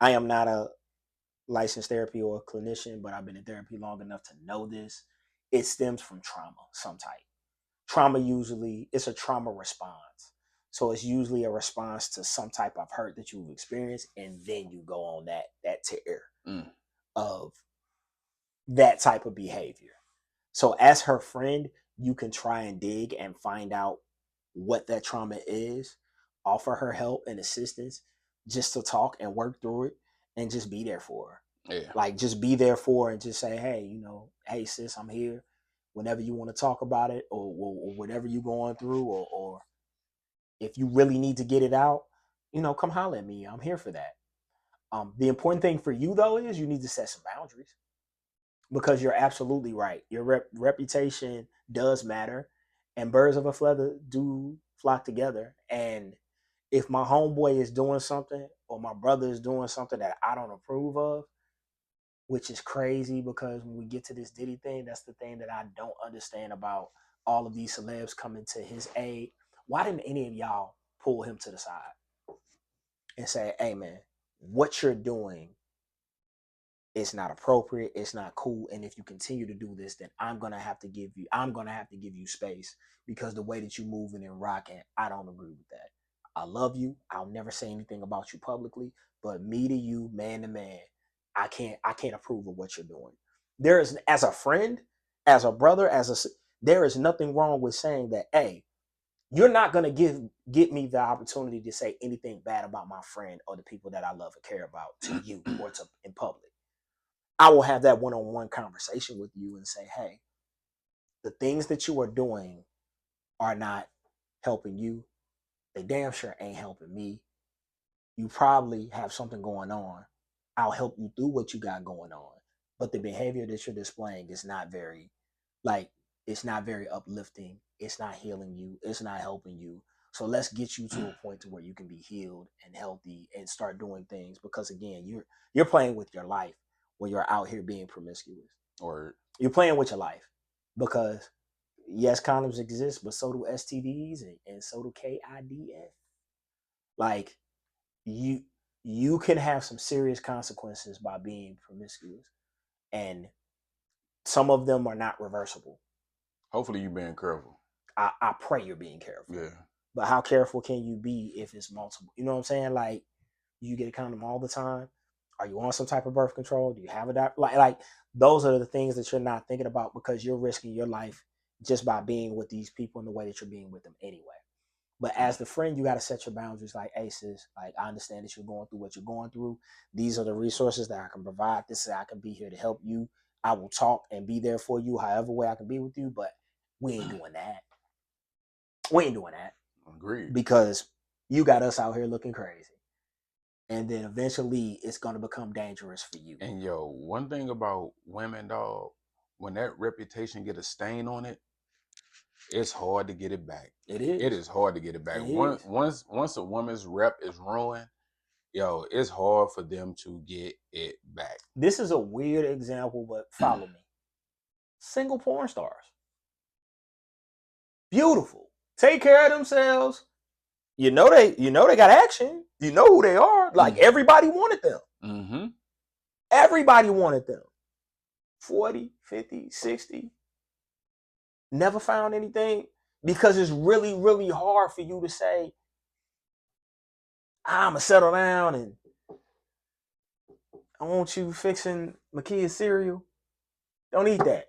I am not a licensed therapy or a clinician, but I've been in therapy long enough to know this. It stems from trauma, some type. Trauma usually, it's a trauma response. So it's usually a response to some type of hurt that you've experienced, and then you go on that tear of that type of behavior. So as her friend, you can try and dig and find out what that trauma is, offer her help and assistance, just to talk and work through it, and just be there for her. Yeah. Like, just be there for her and just say, hey, hey sis, I'm here whenever you want to talk about it, or whatever you're going through, or if you really need to get it out, come holler at me. I'm here for that. The important thing for you though is you need to set some boundaries, because you're absolutely right. Your reputation does matter, and birds of a feather do flock together. And if my homeboy is doing something, or my brother is doing something that I don't approve of, which is crazy, because when we get to this Diddy thing, that's the thing that I don't understand about all of these celebs coming to his aid. Why didn't any of y'all pull him to the side and say, hey man, what you're doing is not appropriate, it's not cool, and if you continue to do this, then I'm gonna have to give you space, because the way that you moving and rocking, I don't agree with that. I love you. I'll never say anything about you publicly, but me to you, man to man, I can't approve of what you're doing. There is, as a friend, as a brother, there is nothing wrong with saying that, hey, you're not gonna get me the opportunity to say anything bad about my friend or the people that I love and care about to you, or to in public. I will have that one-on-one conversation with you and say, hey, the things that you are doing are not helping you. They damn sure ain't helping me. You probably have something going on. I'll help you through what you got going on. But the behavior that you're displaying is not very, it's not very uplifting. It's not healing you. It's not helping you. So let's get you to a point to where you can be healed and healthy and start doing things. Because again, you're playing with your life when you're out here being promiscuous. Or you're playing with your life, because yes, condoms exist, but so do STDs, and so do KIDS. Like, you you can have some serious consequences by being promiscuous, and some of them are not reversible. Hopefully you being careful. I pray you're being careful. Yeah. But how careful can you be if it's multiple? You know what I'm saying? Like, you get a condom all the time. Are you on some type of birth control? Do you have a like those are the things that you're not thinking about because you're risking your life just by being with these people in the way that you're being with them anyway. But as the friend, you got to set your boundaries. Like, hey, sis, like, I understand that you're going through what you're going through. These are the resources that I can provide. This is how I can be here to help you. I will talk and be there for you however way I can be with you. But we ain't doing that. We ain't doing that. Agreed. Because you got us out here looking crazy. And then eventually it's going to become dangerous for you. And yo, one thing about women, dog, when that reputation get a stain on it, it's hard to get it back. It is. It is hard to get it back. It Once a woman's rep is ruined, yo, it's hard for them to get it back. This is a weird example, but follow me. Single porn stars. Beautiful. Take care of themselves. You know they got action. You know who they are. Like, everybody wanted them. Mm-hmm. Everybody wanted them. 40, 50, 60. Never found anything. Because it's really, really hard for you to say, I'm going to settle down and I want you fixing my kid's cereal. Don't eat that.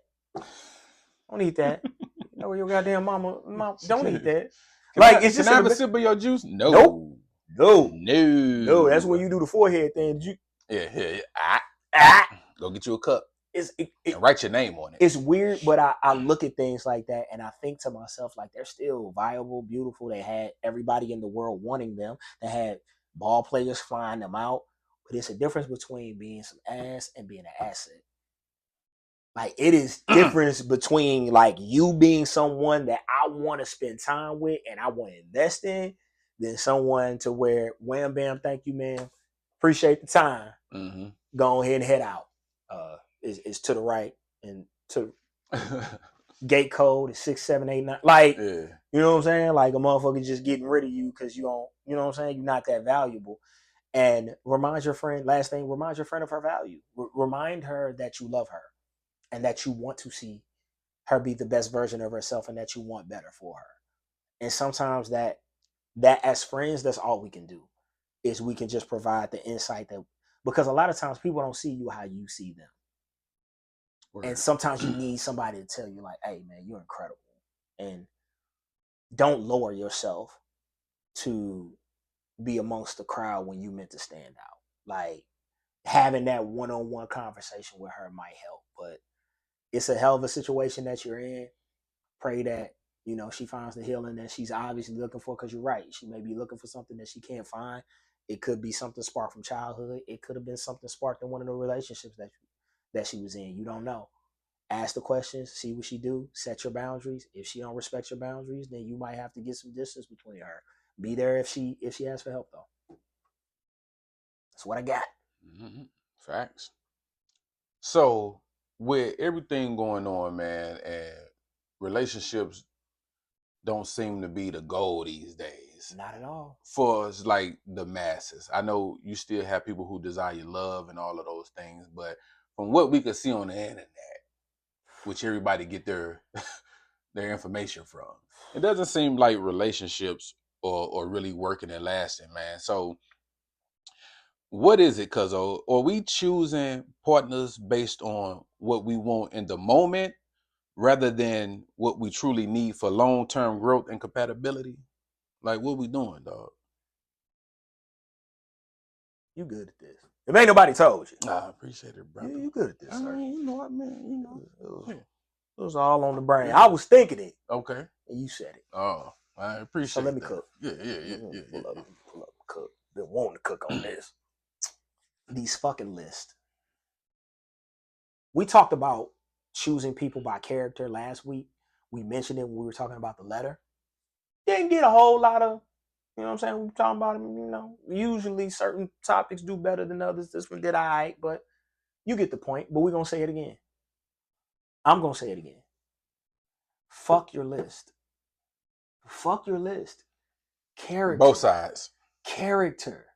Don't eat that. You know your goddamn mama. Don't eat that. It's just can I have a sip of your juice? No. Nope. No. No. That's when you do the forehead thing. Yeah. Go get you a cup. And write your name on it. It's weird, but I look at things like that and I think to myself, like, they're still viable, beautiful. They had everybody in the world wanting them. They had ball players flying them out. But it's a difference between being some ass and being an asset. Like, it is difference between, like, you being someone that I want to spend time with and I want to invest in than someone to where, wham, bam, thank you, man. Appreciate the time. Mm-hmm. Go ahead and head out. Is to the right and to gate code is 6, 7, 8, 9. Like, yeah. You know what I'm saying? Like, a motherfucker just getting rid of you because you don't, you know what I'm saying? You're not that valuable. And remind your friend, last thing, remind your friend of her value. Remind her that you love her and that you want to see her be the best version of herself and that you want better for her. And sometimes that as friends, that's all we can do, is we can just provide the insight that, because a lot of times people don't see you how you see them. Word. And sometimes you need somebody to tell you, like, hey, man, you're incredible. And don't lower yourself to be amongst the crowd when you meant to stand out. Like, having that one-on-one conversation with her might help, but it's a hell of a situation that you're in. Pray that, you know, she finds the healing that she's obviously looking for, because you're right. She may be looking for something that she can't find. It could be something sparked from childhood. It could have been something sparked in one of the relationships that she was in. You don't know. Ask the questions, see what she do, set your boundaries. If she don't respect your boundaries, then you might have to get some distance between her. Be there if she asks for help, though. That's what I got. Mm-hmm. Facts. So, with everything going on, man, and relationships don't seem to be the goal these days. Not at all. For us, like, the masses. I know you still have people who desire love and all of those things, but from what we could see on the internet, which everybody get their their information from, it doesn't seem like relationships are really working and lasting, man. So what is it, Cuzzo? Are we choosing partners based on what we want in the moment rather than what we truly need for long-term growth and compatibility? Like, what we doing, dog? You good at this. If ain't nobody told you. I appreciate it, brother. You good at this, sir. You know what, man? You know. It was all on the brain. Yeah. I was thinking it. Okay. And you said it. Oh, I appreciate it. So let me cook. Yeah. Pull up, cook. Been wanting to cook on this. These fucking lists. We talked about choosing people by character last week. We mentioned it when we were talking about the letter. Didn't get a whole lot of, you know what I'm saying? We're talking about, you know, usually certain topics do better than others. This one did all right, but you get the point. But we're going to say it again. I'm going to say it again. Fuck your list. Fuck your list. Character. Both sides. Character.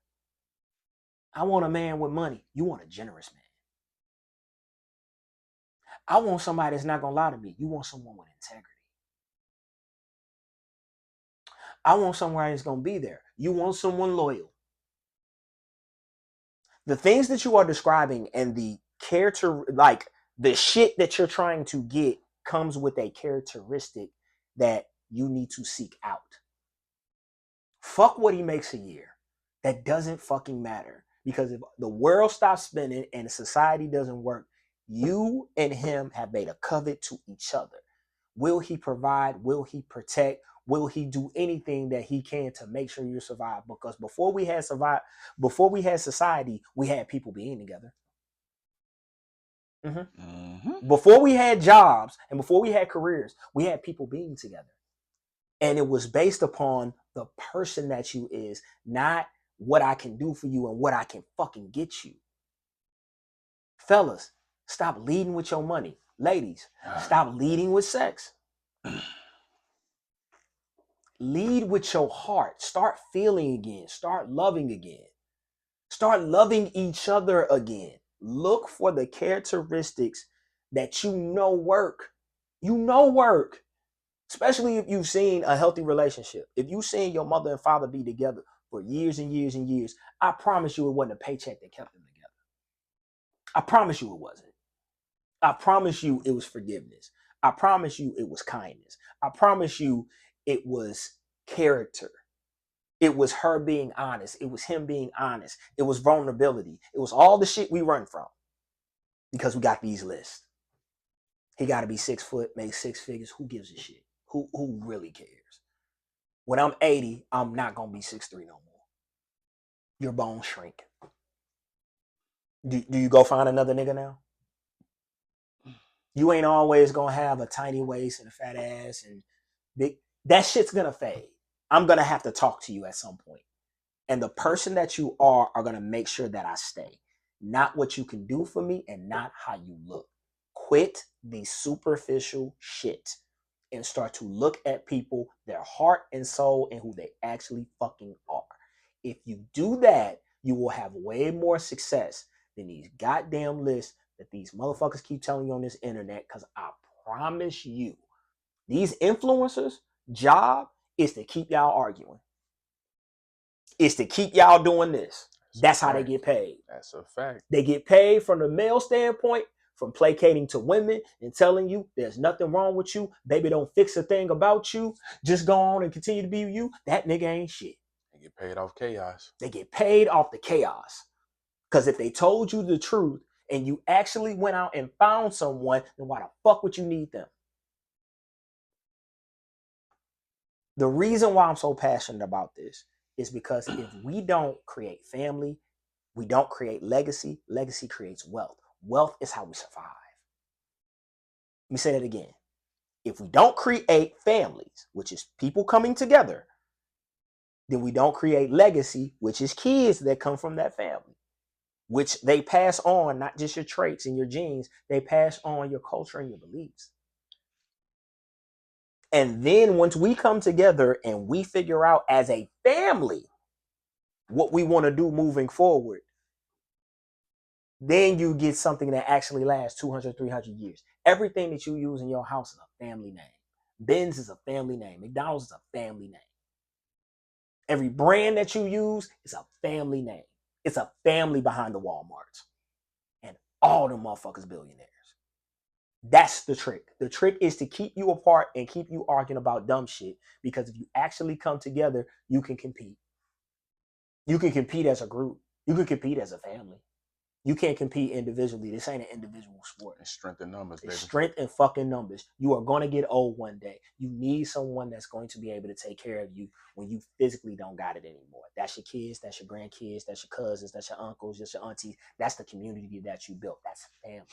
I want a man with money. You want a generous man. I want somebody that's not going to lie to me. You want someone with integrity. I want somebody that's going to be there. You want someone loyal. The things that you are describing and the character, like the shit that you're trying to get, comes with a characteristic that you need to seek out. Fuck what he makes a year. That doesn't fucking matter. Because if the world stops spinning and society doesn't work, you and him have made a covenant to each other. Will he provide? Will he protect? Will he do anything that he can to make sure you survive? Because before we had society, we had people being together. Before we had jobs and before we had careers, we had people being together. And it was based upon the person that you is, not what I can do for you and what I can fucking get you. Fellas, stop leading with your money. Ladies, stop leading with sex. Lead with your heart. Start feeling again. Start loving again. Start loving each other again. Look for the characteristics that you know work. You know work. Especially if you've seen a healthy relationship. If you've seen your mother and father be together for years and years and years, I promise you it wasn't a paycheck that kept them together. I promise you it wasn't. I promise you it was forgiveness. I promise you it was kindness. I promise you it was character. It was her being honest. It was him being honest. It was vulnerability. It was all the shit we run from because we got these lists. He got to be 6 foot, make 6 figures. Who gives a shit? Who really cares? When I'm 80, I'm not going to be 6'3" no more. Your bones shrink. Do you go find another nigga now? You ain't always going to have a tiny waist and a fat ass and big. That shit's going to fade. I'm going to have to talk to you at some point. And the person that you are going to make sure that I stay. Not what you can do for me and not how you look. Quit the superficial shit and start to look at people, their heart and soul, and who they actually fucking are. If you do that, you will have way more success than these goddamn lists that these motherfuckers keep telling you on this internet. Because I promise you, these influencers' job is to keep y'all arguing. It's to keep y'all doing this. That's how they get paid. That's a fact. They get paid from the male standpoint, from placating to women and telling you there's nothing wrong with you. Baby, don't fix a thing about you. Just go on and continue to be you. That nigga ain't shit. They get paid off chaos. They get paid off the chaos. Because if they told you the truth and you actually went out and found someone, then why the fuck would you need them? The reason why I'm so passionate about this is because if we don't create family, we don't create legacy. Legacy creates wealth. Wealth is how we survive. Let me say that again. If we don't create families, which is people coming together, then we don't create legacy, which is kids that come from that family, which they pass on not just your traits and your genes, they pass on your culture and your beliefs. And then once we come together and we figure out as a family what we want to do moving forward, then you get something that actually lasts 200, 300 years. Everything that you use in your house is a family name. Benz is a family name. McDonald's is a family name. Every brand that you use is a family name. It's a family behind the Walmarts. And all the motherfuckers billionaires. That's the trick. The trick is to keep you apart and keep you arguing about dumb shit. Because if you actually come together, you can compete. You can compete as a group. You can compete as a family. You can't compete individually. This ain't an individual sport. It's strength in numbers, baby. It's strength in fucking numbers. You are going to get old one day. You need someone that's going to be able to take care of you when you physically don't got it anymore. That's your kids. That's your grandkids. That's your cousins. That's your uncles. That's your aunties. That's the community that you built. That's family.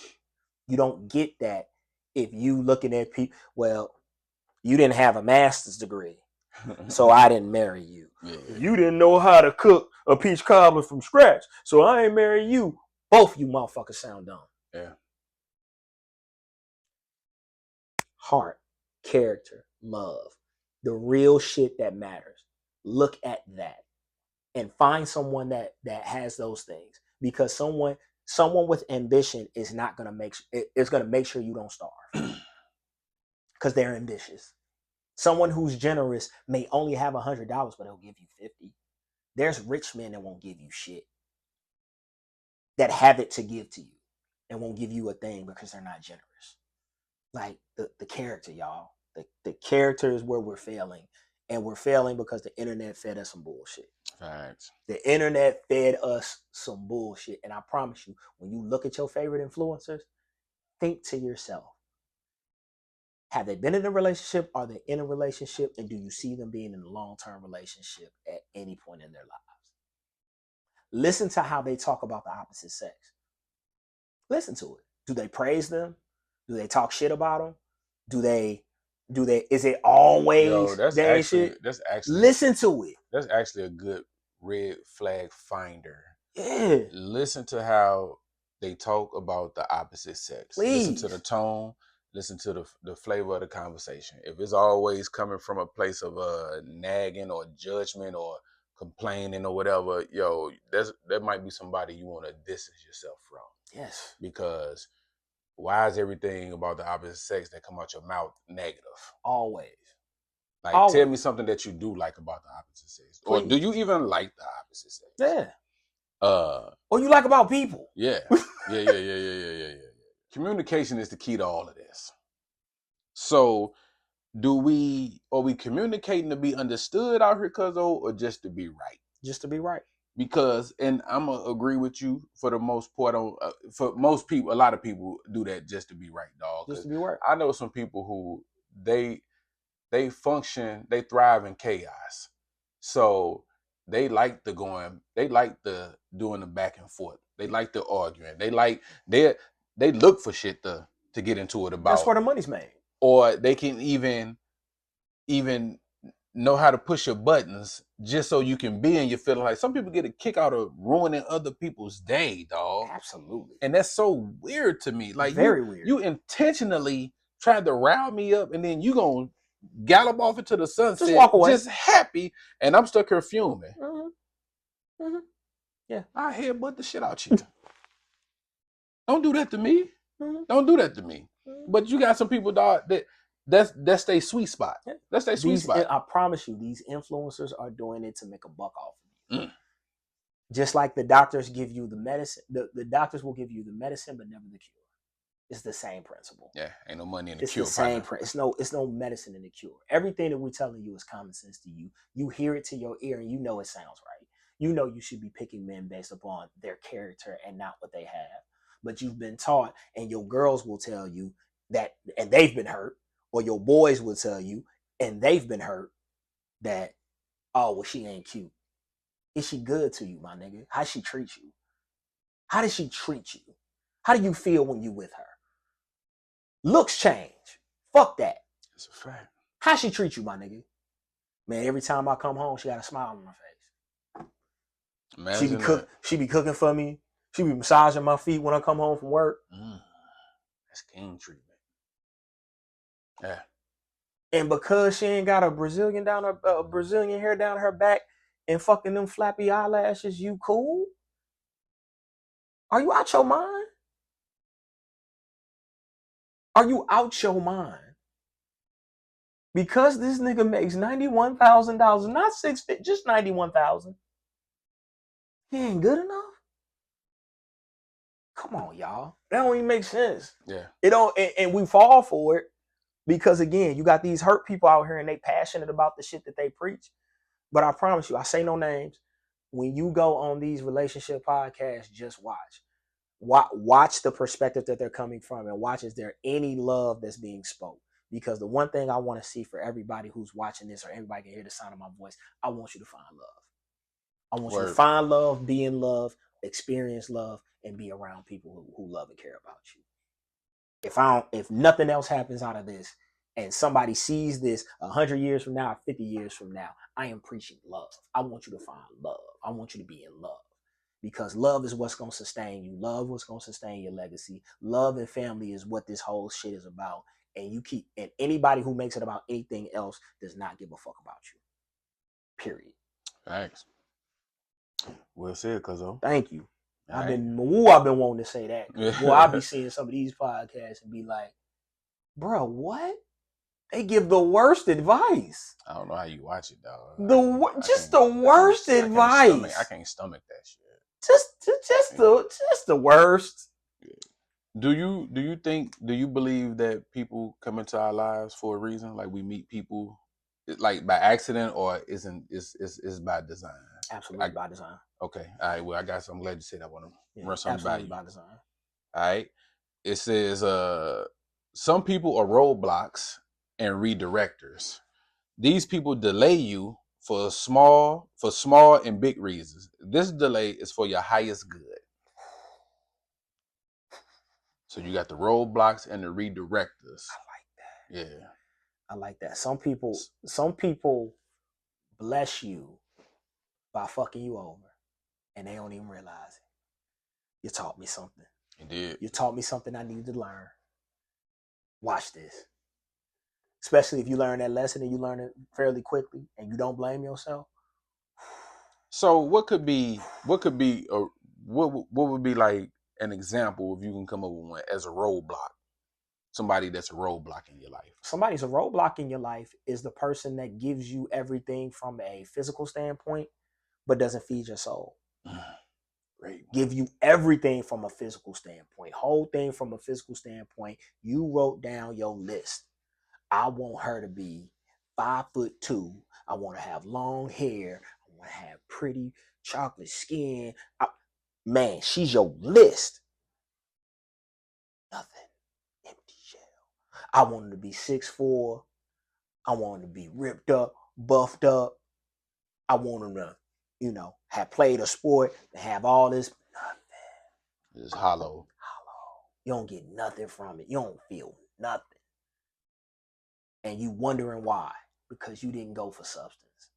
You don't get that if you looking at people, well, you didn't have a master's degree, so I didn't marry you. Yeah. You didn't know how to cook a peach cobbler from scratch, so I ain't marry you. Both you motherfuckers sound dumb. Yeah. Heart, character, love, the real shit that matters. Look at that. and find someone that has those things, because someone with ambition is not going to make sure you don't starve because they're ambitious. Someone who's generous may only have $100, but they'll give you 50. There's rich men that won't give you shit, that have it to give to you and won't give you a thing because they're not generous. Like the character, y'all. The character is where we're failing. And we're failing because the internet fed us some bullshit. Facts. The internet fed us some bullshit. And I promise you, when you look at your favorite influencers, think to yourself, have they been in a relationship? Are they in a relationship? And do you see them being in a long-term relationship at any point in their lives? Listen to how they talk about the opposite sex. Listen to it. Do they praise them? Do they talk shit about them? Do they is it always they shit? That's actually Listen to it. That's actually a good red flag finder. Yeah. Listen to how they talk about the opposite sex. Please. Listen to the tone. Listen to the flavor of the conversation. If it's always coming from a place of nagging or judgment or complaining or whatever, that might be somebody you want to distance yourself from. Yes. Because why is everything about the opposite sex that come out your mouth negative? Always. Like, tell me something that you do like about the opposite sex. Please. Or do you even like the opposite sex? Yeah. Or you like about people. Yeah. Yeah. Communication is the key to all of this. So, are we communicating to be understood out here, Cuzzo, or just to be right? Just to be right. Because, and I'm gonna agree with you for the most part. For most people, a lot of people do that just to be right, dog. Just to be right. I know some people who they function, they thrive in chaos. So they like the doing the back and forth. They like the arguing. They look for shit to get into it about. That's where the money's made. Or they can even know how to push your buttons just so you can be in your feeling. Like, some people get a kick out of ruining other people's day, dog. Absolutely. And that's so weird to me. Like, very weird. You intentionally tried to rile me up, and then you gonna gallop off into the sunset, just walk away, just happy, and I'm stuck here fuming. Mm-hmm. Mm-hmm. Yeah, I headbutt the shit out you. Don't do that to me. Mm-hmm. Don't do that to me. Mm-hmm. But you got some people, dog, that's their sweet spot. Yeah. That's their sweet spot. I promise you, these influencers are doing it to make a buck off of you. Just like the doctors give you the medicine, the doctors will give you the medicine, but never the cure. It's the same principle. Yeah, ain't no money in the it's cure. It's the same. It's no medicine in the cure. Everything that we're telling you is common sense to you. You hear it to your ear, and you know it sounds right. You know you should be picking men based upon their character and not what they have. But you've been taught, and your girls will tell you that, and they've been hurt, or your boys will tell you, and they've been hurt, that, oh, well, she ain't cute. Is she good to you, my nigga? How she treat you? How does she treat you? How do you feel when you with her? Looks change. Fuck that. That's a fact. How she treat you, my nigga? Man, every time I come home, she got a smile on her face. Imagine she be cooking for me. She be massaging my feet when I come home from work. That's king treatment. Yeah. And because she ain't got a Brazilian hair down her back and fucking them flappy eyelashes, you cool? Are you out your mind? Are you out your mind? Because this nigga makes $91,000, not $650, just $91,000. He ain't good enough. Come on, y'all. That don't even make sense. Yeah. It don't, and we fall for it because, again, you got these hurt people out here and they passionate about the shit that they preach. But I promise you, I say no names. When you go on these relationship podcasts, just watch. Watch the perspective that they're coming from, and watch, is there any love that's being spoke? Because the one thing I want to see for everybody who's watching this, or everybody can hear the sound of my voice, I want you to find love. I want you to find love, be in love, experience love, and be around people who love and care about you. If nothing else happens out of this, and somebody sees this 100 years from now, 50 years from now, I am preaching love. I want you to find love. I want you to be in love. Because love is what's going to sustain you. Love is what's going to sustain your legacy. Love and family is what this whole shit is about. And anybody who makes it about anything else does not give a fuck about you. Period. Thanks. Well said, Cuzzo. Thank you. All I've right. been wanting to say that. Boy, I be seeing some of these podcasts and be like, bro, what? They give the worst advice. I don't know how you watch it, dog. The worst advice. I can't stomach that shit. Just the worst. Do you believe that people come into our lives for a reason? Like we meet people like by accident, or is by design? Absolutely by design. Okay. All right. Well, I'm glad you said I want to run something by you. By design. All right. It says some people are roadblocks and redirectors. These people delay you for small and big reasons. This delay is for your highest good. So you got the roadblocks and the redirectors. I like that. Yeah. I like that. Some people bless you by fucking you over, and they don't even realize it. You taught me something. You did. You taught me something I needed to learn. Watch this. Especially if you learn that lesson and you learn it fairly quickly and you don't blame yourself. So what would be like an example if you can come up with one as a roadblock? Somebody that's a roadblock in your life. Somebody's a roadblock in your life is the person that gives you everything from a physical standpoint, but doesn't feed your soul. Great. Give you everything from a physical standpoint, whole thing from a physical standpoint. You wrote down your list. I want her to be 5'2". I want to have long hair. I want to have pretty chocolate skin. Man, she's your list. Nothing. Empty shell. I want her to be 6'4". I want her to be ripped up, buffed up. I want her to, have played a sport, to have all this. Nothing. It's hollow. You don't get nothing from it. You don't feel nothing. And you wondering why. Because you didn't go for substance.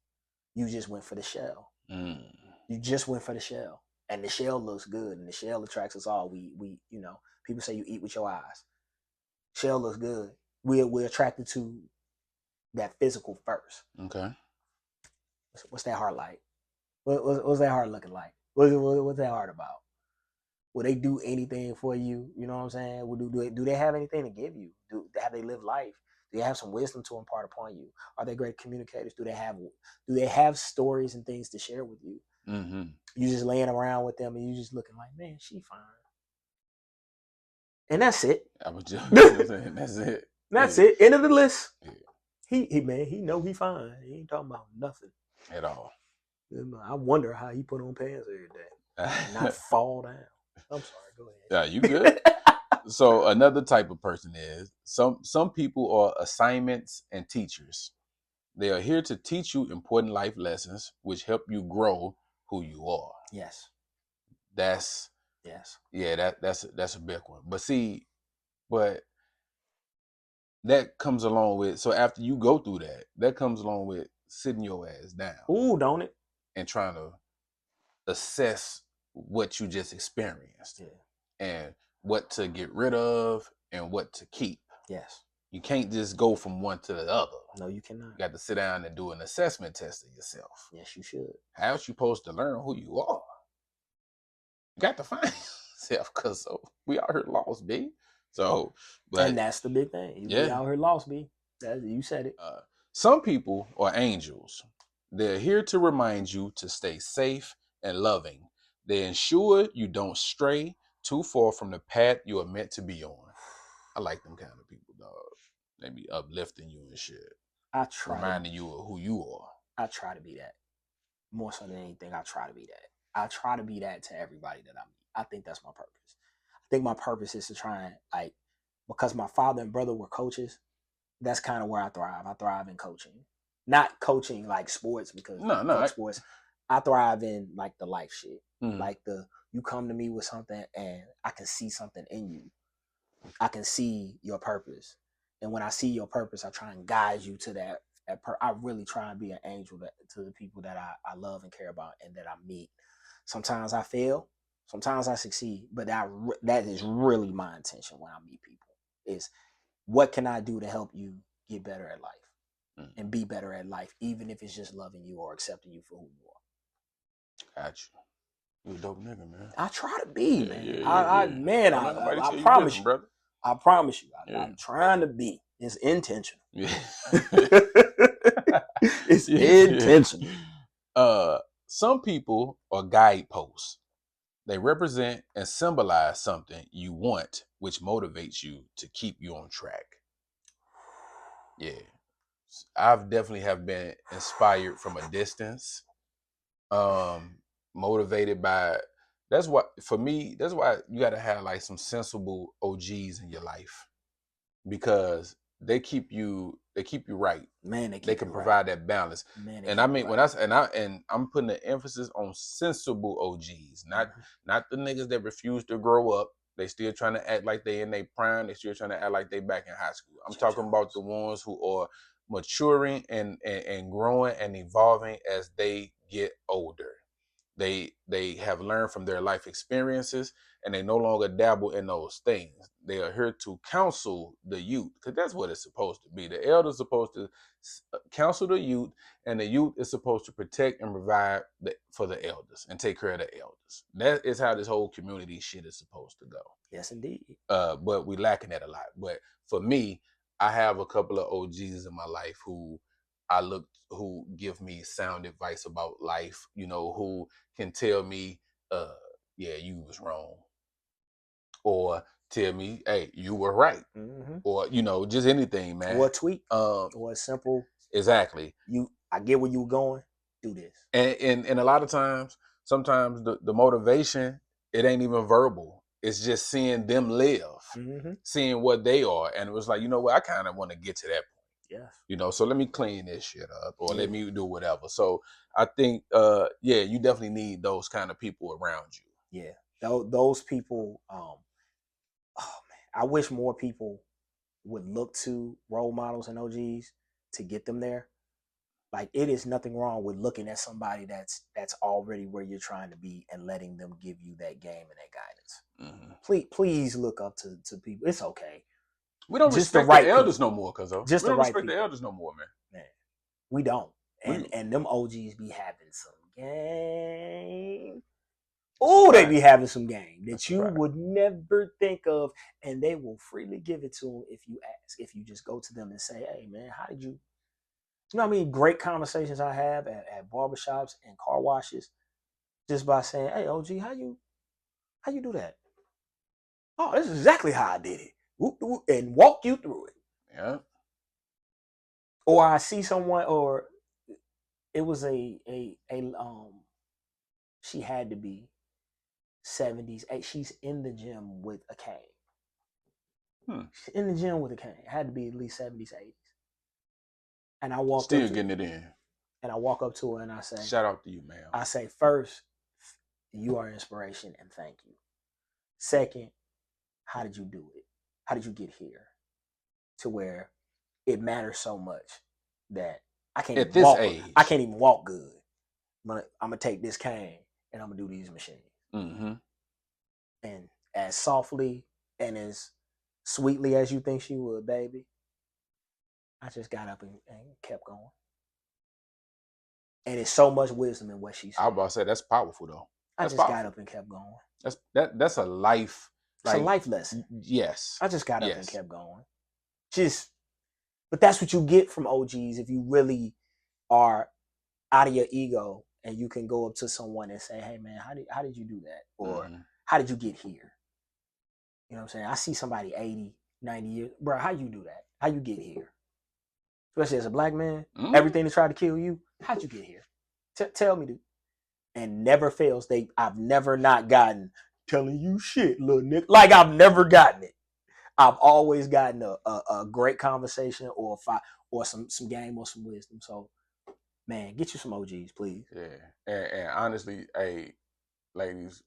You just went for the shell. You just went for the shell. And the shell looks good. And the shell attracts us all. We people say you eat with your eyes. Shell looks good. We're attracted to that physical first. Okay. What's that heart like? What's that heart looking like? What's that heart about? Will they do anything for you? You know what I'm saying? Do they have anything to give you? Have they lived life? Do they have some wisdom to impart upon you? Are they great communicators? Do they have stories and things to share with you? Mm-hmm. You just laying around with them and you just looking like, man, she fine. And that's it. I was just saying, that's it. That's it. End of the list. Yeah. He know he fine. He ain't talking about nothing at all. I wonder how he put on pants every day and not fall down. I'm sorry. Go ahead. Yeah, you good. So another type of person is some people are assignments and teachers. They are here to teach you important life lessons, which help you grow who you are. Yes. That's a big one. But that comes along with, so after you go through that comes along with sitting your ass down. Ooh, don't it? And trying to assess what you just experienced. Yeah. And what to get rid of and what to keep. Yes. You can't just go from one to the other. No, you cannot. You got to sit down and do an assessment test of yourself. Yes, you should. How else you supposed to learn who you are? You got to find yourself, because we out here lost, B. And that's the big thing. You be out here lost, B. You said it. Some people are angels. They're here to remind you to stay safe and loving. They ensure you don't stray too far from the path you are meant to be on. I like them kind of people, dog. They be uplifting you and shit. Reminding you of who you are. I try to be that. More so than anything, I try to be that. I try to be that to everybody that I meet. I think that's my purpose. I think my purpose is to try and, because my father and brother were coaches, that's kind of where I thrive. I thrive in coaching. Not coaching like sports, because sports. I thrive in like the life shit. Mm-hmm. Like you come to me with something and I can see something in you. I can see your purpose. And when I see your purpose, I try and guide you to that. I really try and be an angel to the people that I love and care about and that I meet. Sometimes I fail. Sometimes I succeed. But that is really my intention when I meet people, is what can I do to help you get better at life and be better at life, even if it's just loving you or accepting you for who you are. Got you. You a dope nigga, man. I try to be, Yeah, man. yeah, yeah, yeah. Don't let nobody I tell you promise different, you. brother. I promise you. Yeah. I'm trying to be. It's intentional. Yeah. It's Yeah. intentional. Some people are guideposts. They represent and symbolize something you want, which motivates you to keep you on track. Yeah. I've definitely have been inspired from a distance. Motivated by that's what for me, that's why you gotta have like some sensible OGs in your life because they keep you right. Man, They can provide that balance. Man, And I mean when I'm putting the emphasis on sensible OGs, not the niggas that refuse to grow up. They still trying to act like they in their prime. They still trying to act like they back in high school. I'm talking about the ones who are maturing and growing and evolving as they get older. They have learned from their life experiences and they no longer dabble in those things. They are here to counsel the youth because that's what it's supposed to be. The elder's supposed to counsel the youth, and the youth is supposed to protect and provide for the elders and take care of the elders. That is how this whole community shit is supposed to go. Yes, indeed. But we lacking that a lot. But for me, I have a couple of OGs in my life who who give me sound advice about life, who can tell me, yeah, you was wrong. Or tell me, hey, you were right. Mm-hmm. Or, just anything, man. Or a tweak. Or a simple. Exactly. I get where you were going. Do this. And a lot of times, sometimes the motivation, it ain't even verbal. It's just seeing them live, seeing what they are. And it was like, you know what, I kind of want to get to that point. Yes. So let me clean this shit up or let me do whatever. So I think, you definitely need those kind of people around you. Yeah. Those people, oh man, I wish more people would look to role models and OGs to get them there. Like it is nothing wrong with looking at somebody that's already where you're trying to be and letting them give you that game and that guidance. Please look up to people. It's okay. We don't just respect the elders no more, Cuzzo. Just we don't respect people. the elders no more, man. We don't. And them OGs be having some game. Oh, they be having some game that you would never think of, and they will freely give it to them if you ask. If you just go to them and say, "Hey, man, how did you?" You know what I mean? Great conversations I have at barbershops and car washes, just by saying, "Hey, OG, how you do that?" Oh, this is exactly how I did it, and walk you through it. Yeah. Or I see someone, or it was she had to be 70s. She's in the gym with a cane. She's in the gym with a cane. It had to be at least 70s, 80s. And I walked still getting it in. And I walk up to her and I say, shout out to you, ma'am. I say, first, you are inspiration and thank you. Second, how did you do it? How did you get here to where it matters so much that I can't at this age, I can't even walk good. I'm gonna take this cane and I'm gonna do these machines. And as softly and as sweetly as you think she would, baby, I just got up and kept going. And it's so much wisdom in what she said. I was about to say that's powerful though. I just got up and kept going. That's a life. It's a life lesson. Yes. I just got up and kept going. But that's what you get from OGs if you really are out of your ego and you can go up to someone and say, "Hey man, how did you do that?" Or "How did you get here?" You know what I'm saying? I see somebody 80, 90 years, bro. How you do that? How you get here? Especially as a black man, everything to try to kill you. How'd you get here? Tell me, dude. And never fails. I've never not gotten telling you shit, little nigga. Like I've never gotten it. I've always gotten a great conversation or some game or some wisdom. So, man, get you some OGs, please. Yeah, and honestly, hey, ladies,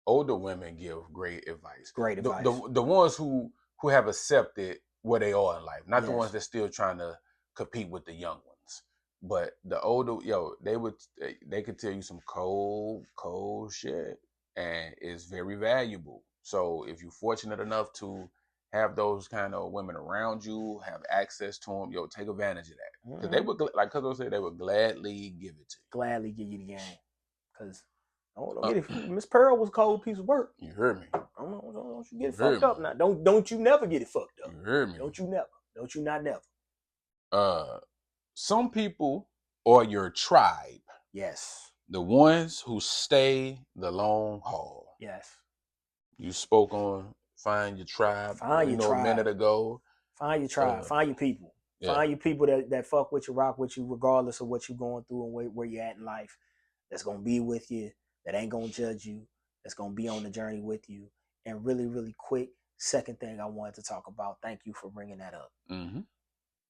older women give great advice. Great advice. The ones who have accepted where they are in life, not the ones that still trying to compete with the young ones. But the older, they could tell you some cold shit, and it's very valuable. So if you're fortunate enough to have those kind of women around you, have access to them, take advantage of that. Because they would, like Cuzzo said, they would gladly give it to you. Gladly give you the game. Because don't get it. Miss Pearl was a cold piece of work. You heard me. Don't you get it fucked up now. Don't you never get it fucked up. You heard me. Don't you never. Don't you not never. Some people are your tribe. Yes. The ones who stay the long haul. Yes. You spoke on find your tribe. Find your tribe. A minute ago. Find your tribe. Find your people. Yeah. Find your people that fuck with you, rock with you, regardless of what you're going through and where you're at in life. That's gonna be with you. That ain't gonna judge you. That's gonna be on the journey with you. And really, really quick, second thing I wanted to talk about. Thank you for bringing that up. Mm-hmm.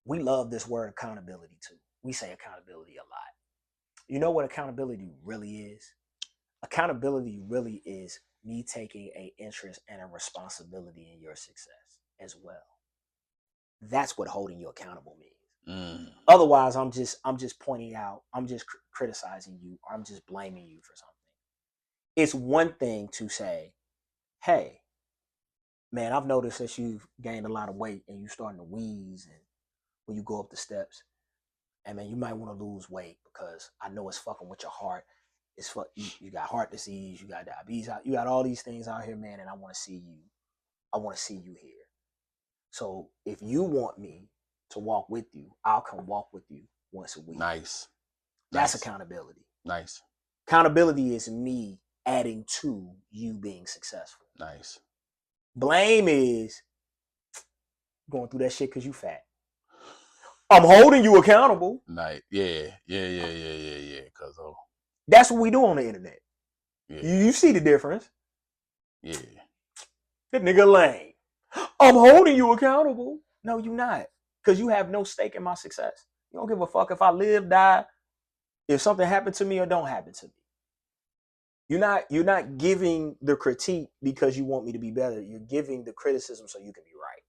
We love this word accountability too. We say accountability a lot. You know what accountability really is? Accountability really is me taking an interest and a responsibility in your success as well. That's what holding you accountable means. Otherwise, I'm just pointing out, I'm just criticizing you, or I'm just blaming you for something. It's one thing to say, hey, man, I've noticed that you've gained a lot of weight and you're starting to wheeze and when you go up the steps. And man, you might want to lose weight because I know it's fucking with your heart. It's you got heart disease, you got diabetes, you got all these things out here, man, and I want to see you here. So if you want me to walk with you, I'll come walk with you once a week. Nice. That's accountability. Nice. Accountability is me adding to you being successful. Nice. Blame is going through that shit because you fat. I'm holding you accountable. Nice. Yeah. Cuzzo. That's what we do on the internet. Yeah. You see the difference. Yeah. That nigga lame. I'm holding you accountable. No, you're not. Because you have no stake in my success. You don't give a fuck if I live, die, if something happened to me or don't happen to me. You're not giving the critique because you want me to be better. You're giving the criticism so you can be right.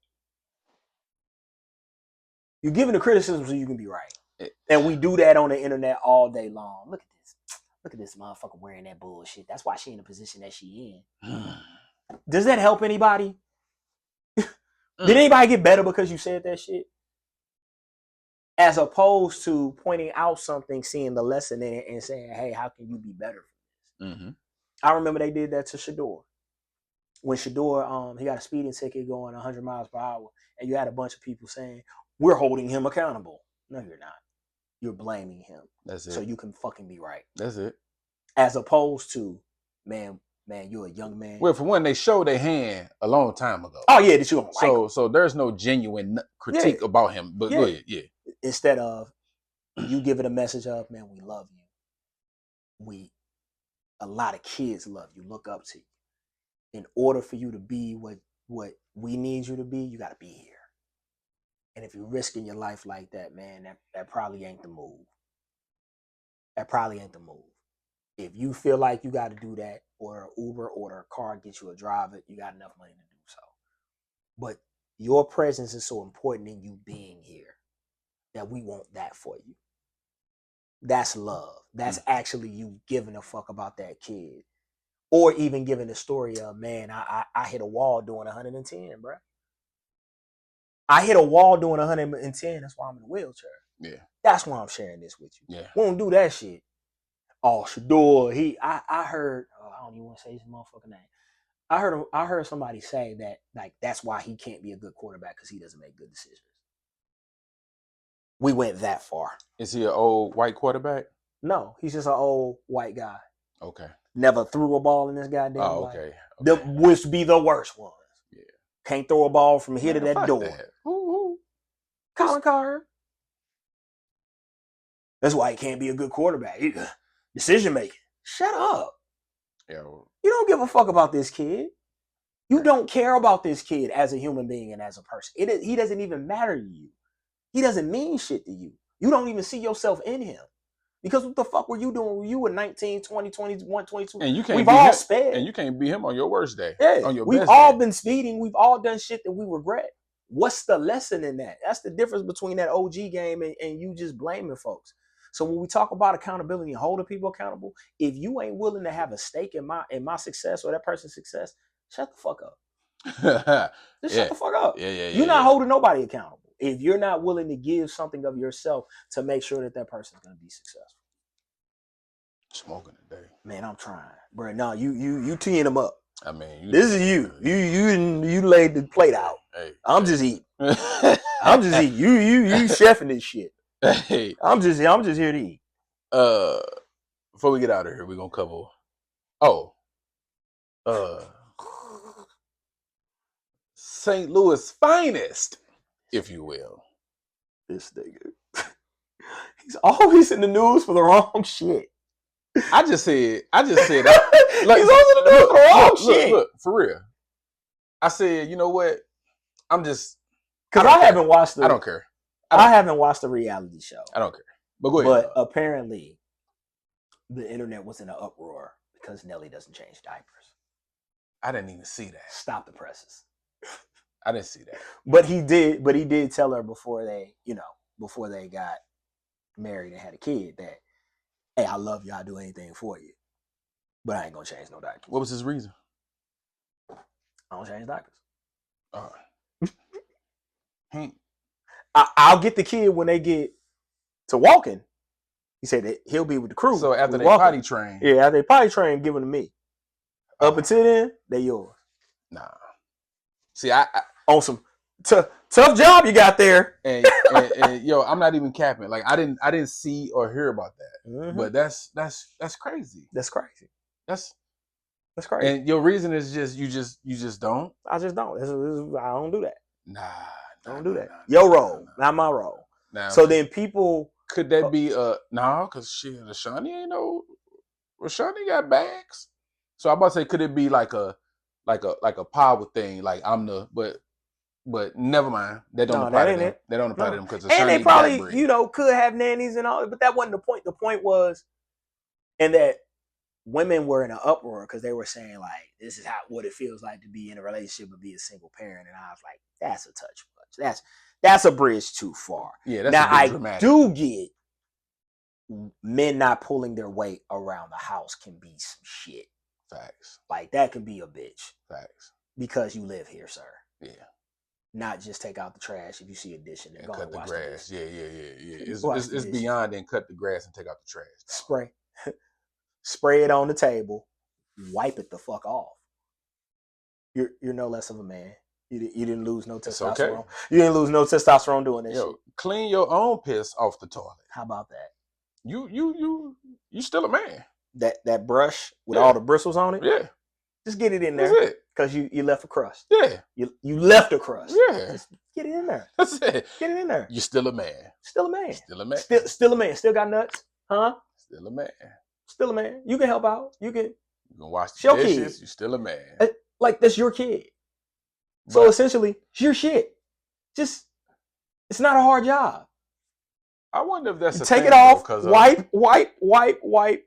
You're giving the criticism so you can be right. And we do that on the internet all day long. Look at this. Look at this motherfucker wearing that bullshit. That's why she in the position that she in. Does that help anybody? Did anybody get better because you said that shit? As opposed to pointing out something, seeing the lesson in it, and saying, hey, how can you be better for this? Mm-hmm. I remember they did that to Shador. When Shador, he got a speeding ticket going 100 miles per hour, and you had a bunch of people saying, we're holding him accountable. No, you're not. You're blaming him. That's it. So you can fucking be right. That's it. As opposed to, man, you're a young man. Well, for one, they showed their hand a long time ago. Oh, yeah, that you don't like him. So there's no genuine critique about him. But go ahead, yeah. Instead of you give it a message of, man, we love you. A lot of kids love you, look up to you. In order for you to be what we need you to be, you got to be here. And if you're risking your life like that, man, that probably ain't the move. That probably ain't the move. If you feel like you got to do that, order an Uber, order a car, get you a driver, you got enough money to do so. But your presence is so important in you being here that we want that for you. That's love. That's actually you giving a fuck about that kid. Or even giving the story of, man, I hit a wall doing 110, bro. I hit a wall doing 110. That's why I'm in a wheelchair. Yeah. That's why I'm sharing this with you. Yeah. We don't do that shit. Oh, Shador, I heard, I don't even want to say his motherfucking name. I heard somebody say that, like, that's why he can't be a good quarterback because he doesn't make good decisions. We went that far. Is he an old white quarterback? No, he's just an old white guy. Okay. Never threw a ball in this goddamn life. Okay. Which be the worst ones. Yeah. Can't throw a ball from here to that door. That. Colin Carter. That's why he can't be a good quarterback. Decision making. Shut up. Yeah. You don't give a fuck about this kid. You don't care about this kid as a human being and as a person. He doesn't even matter to you. He doesn't mean shit to you. You don't even see yourself in him. Because what the fuck were you doing when you were 19, 20, 21, 22? And you can't We've all sped. sped. And you can't beat him on your worst day. Yeah. On your We've best all day. been speeding. We've all done shit that we regret. What's the lesson in that? That's the difference between that OG game and you just blaming folks. So when we talk about accountability and holding people accountable, if you ain't willing to have a stake in my success or that person's success, shut the fuck up. Just shut the fuck up. You're not holding nobody accountable if you're not willing to give something of yourself to make sure that person's going to be successful. Smoking today. Man, I'm trying, bro. No, you teeing them up. I mean, this is you. You laid the plate out. Hey, I'm just eating. I'm just eating. You chefing this shit. Hey, I'm just here to eat. Before we get out of here, we're gonna cover. Oh, St. Louis finest, if you will. This nigga. He's always in the news for the wrong shit. I just said like, he's always in the news for the wrong shit. Look, for real. I said, you know what? I'm just because I haven't watched I don't care. I haven't watched the reality show. I don't care. But go ahead. But apparently, the internet was in an uproar because Nelly doesn't change diapers. I didn't even see that. Stop the presses. I didn't see that. But he did tell her before they got married and had a kid that, hey, I love you, I'll do anything for you. But I ain't gonna change no diapers. What was his reason? I don't change diapers. I'll get the kid when they get to walking. He said that he'll be with the crew. So after they potty train. Yeah, after they potty train, give them to me. Up until then, they yours. Nah. See, I on some tough job you got there. And yo, I'm not even capping. Like I didn't see or hear about that. Mm-hmm. But that's crazy. That's crazy. That's crazy. And your reason is you just don't. I just don't. I don't do that. Nah, I don't do that. Your role, not my role. Nah, so then people could that be because shit, Rashani ain't no. Rashani got bags. So I'm about to say, could it be like a power thing? Like I'm the but never mind. That don't apply to them. That don't apply to them because and they probably could have nannies and all, but that wasn't the point. The point was, and that women were in an uproar because they were saying like, this is what it feels like to be in a relationship and be a single parent, and I was like, that's a touch much. That's a bridge too far. Yeah, that's now a bit dramatic. I do get men not pulling their weight around the house can be some shit. Facts. Like that can be a bitch. Facts. Because you live here, sir. Yeah. Not just take out the trash if you see a dish and go cut the grass. Yeah. It's beyond then cut the grass and take out the trash. Spray it on the table. Wipe it the fuck off. You're no less of a man. You didn't lose no testosterone. Okay. You didn't lose no testosterone doing this shit. Clean your own piss off the toilet. How about that? You still a man. That brush with all the bristles on it. Yeah. Just get it in there. That's it. Because you left a crust. Yeah. You left a crust. Yeah. Just get it in there. That's it. Get it in there. You're still a man. Still a man. Still a man. Still a man. Still got nuts. Huh? Still a man. Still a man. You can help out. You can wash the dishes. You're still a man. Like that's your kid. So essentially, it's your shit. Just it's not a hard job. I wonder if that's take it off. Wipe.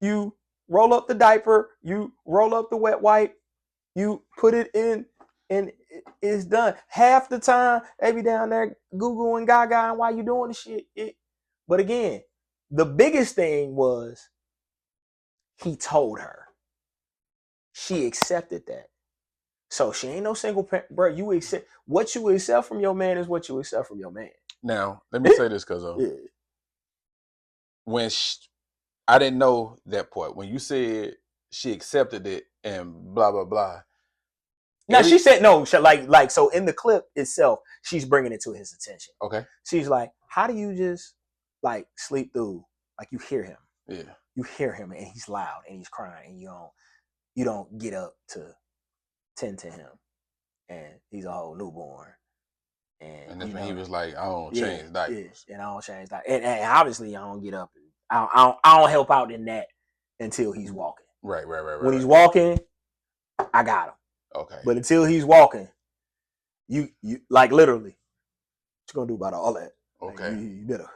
You roll up the diaper. You roll up the wet wipe. You put it in, and it's done. Half the time, they be down there Google and Gaga and why you doing the shit. But again, the biggest thing was he told her. She accepted that. So she ain't no single parent, bro. You accept what you accept from your man is what you accept from your man. Now, let me say this, Cuzzo. When I didn't know that part. When you said she accepted it and blah blah blah. Now she said no. Like so in the clip itself, she's bringing it to his attention. Okay. She's like, "How do you just like sleep through? Like you hear him. Yeah. You hear him and he's loud and he's crying and you don't get up to tend to him, and he's a whole newborn." And then he was like, "I don't change diapers." Yeah, and I don't change diapers. And obviously, I don't get up. And I don't help out in that until he's walking. Right. When he's walking, I got him. Okay. But until he's walking, you like literally, what you gonna do about all that? Okay. Like, you better.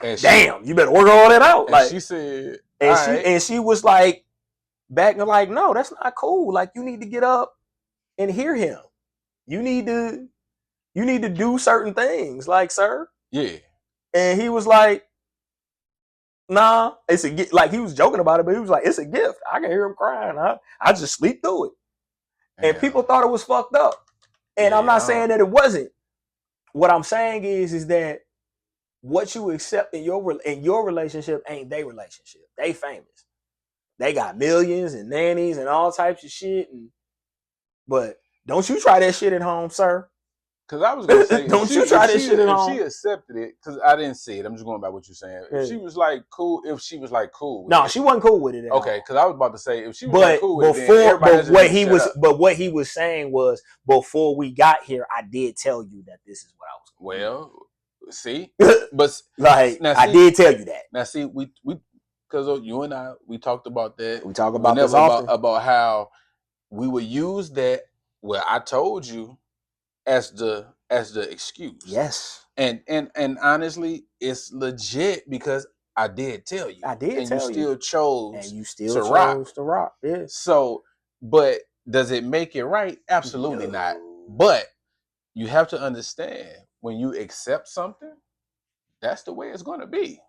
And you better work all that out. And like she said, and she was like, back and like, no, that's not cool. Like you need to get up and hear him. You need to do certain things, like, sir. Yeah. And he was like, nah, it's a gift. Like he was joking about it, but he was like, it's a gift. I can hear him crying. I just sleep through it. And people thought it was fucked up. And I'm not saying that it wasn't. What I'm saying is that what you accept in your relationship ain't their relationship. They famous. They got millions and nannies and all types of shit. But don't you try that shit at home, sir. Because I was gonna say, don't you try that shit at if home. she accepted it, because I didn't see it. I'm just going by what you're saying. If she was like cool, with no, she wasn't cool with it. Okay, because I was about to say if she was like cool with it, then everybody but what he was saying was before we got here, I did tell you that this is what I was. Well, see, but like now, I did tell you that. Now, see, we because you and I we talked about that. We talk about this often about how we would use that. Well, I told you. As the excuse. Yes. And honestly, it's legit because I did tell you. And you still chose to rock. Yeah. So, but does it make it right? Absolutely not. But you have to understand when you accept something, that's the way it's going to be.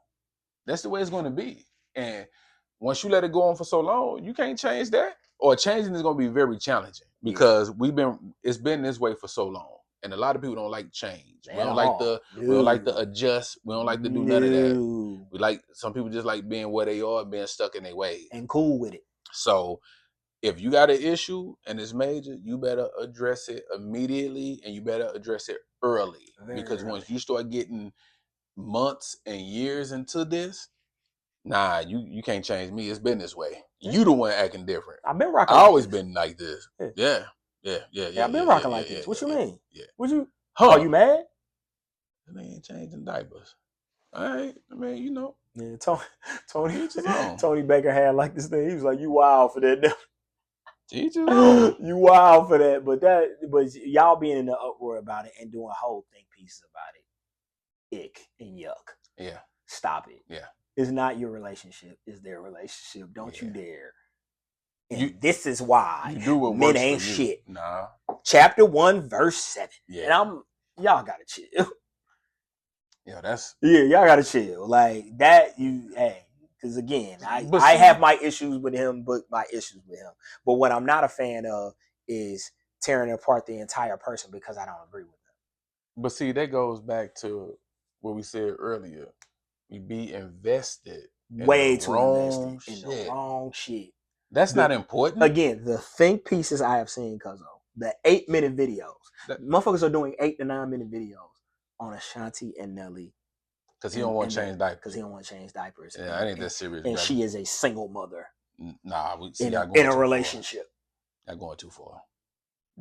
That's the way it's going to be. And once you let it go on for so long, you can't change that. Or changing is going to be very challenging because it's been this way for so long, and a lot of people don't like change. We don't like to adjust. We don't like to do none of that. We like some people just like being where they are, being stuck in their ways and cool with it. So if you got an issue and it's major, you better address it immediately, and you better address it early because once you start getting months and years into this. Nah, you can't change me. It's been this way. You the one acting different. I've been rocking. I always been like this. Yeah. I've been rocking like this. What you mean? Yeah. What you? Are you mad? They ain't changing diapers. All right. I mean, you know. Yeah, Tony Baker had like this thing. He was like, "You wild for that." You wild for that. But y'all being in the uproar about it and doing whole think pieces about it, ick and yuck. Yeah. Stop it. Yeah. It's not your relationship. It's their relationship. Don't you dare. And this is why you do what men works ain't for you. shit. Nah. Chapter 1, verse 7. Yeah. And y'all gotta chill. Yeah, y'all gotta chill. Like that, because again, I have my issues with him, but what I'm not a fan of is tearing apart the entire person because I don't agree with them. But see, that goes back to what we said earlier. We be invested way too invested in the wrong shit. That's not important. Again, the think pieces I have seen, Cuzzo, the 8-minute videos. Motherfuckers are doing 8 to 9 minute videos on Ashanti and Nelly. Because he don't want to change diapers. Because he don't want to change diapers. Yeah, I ain't that serious. And she is a single mother. Nah, in a relationship. Y'all going too far.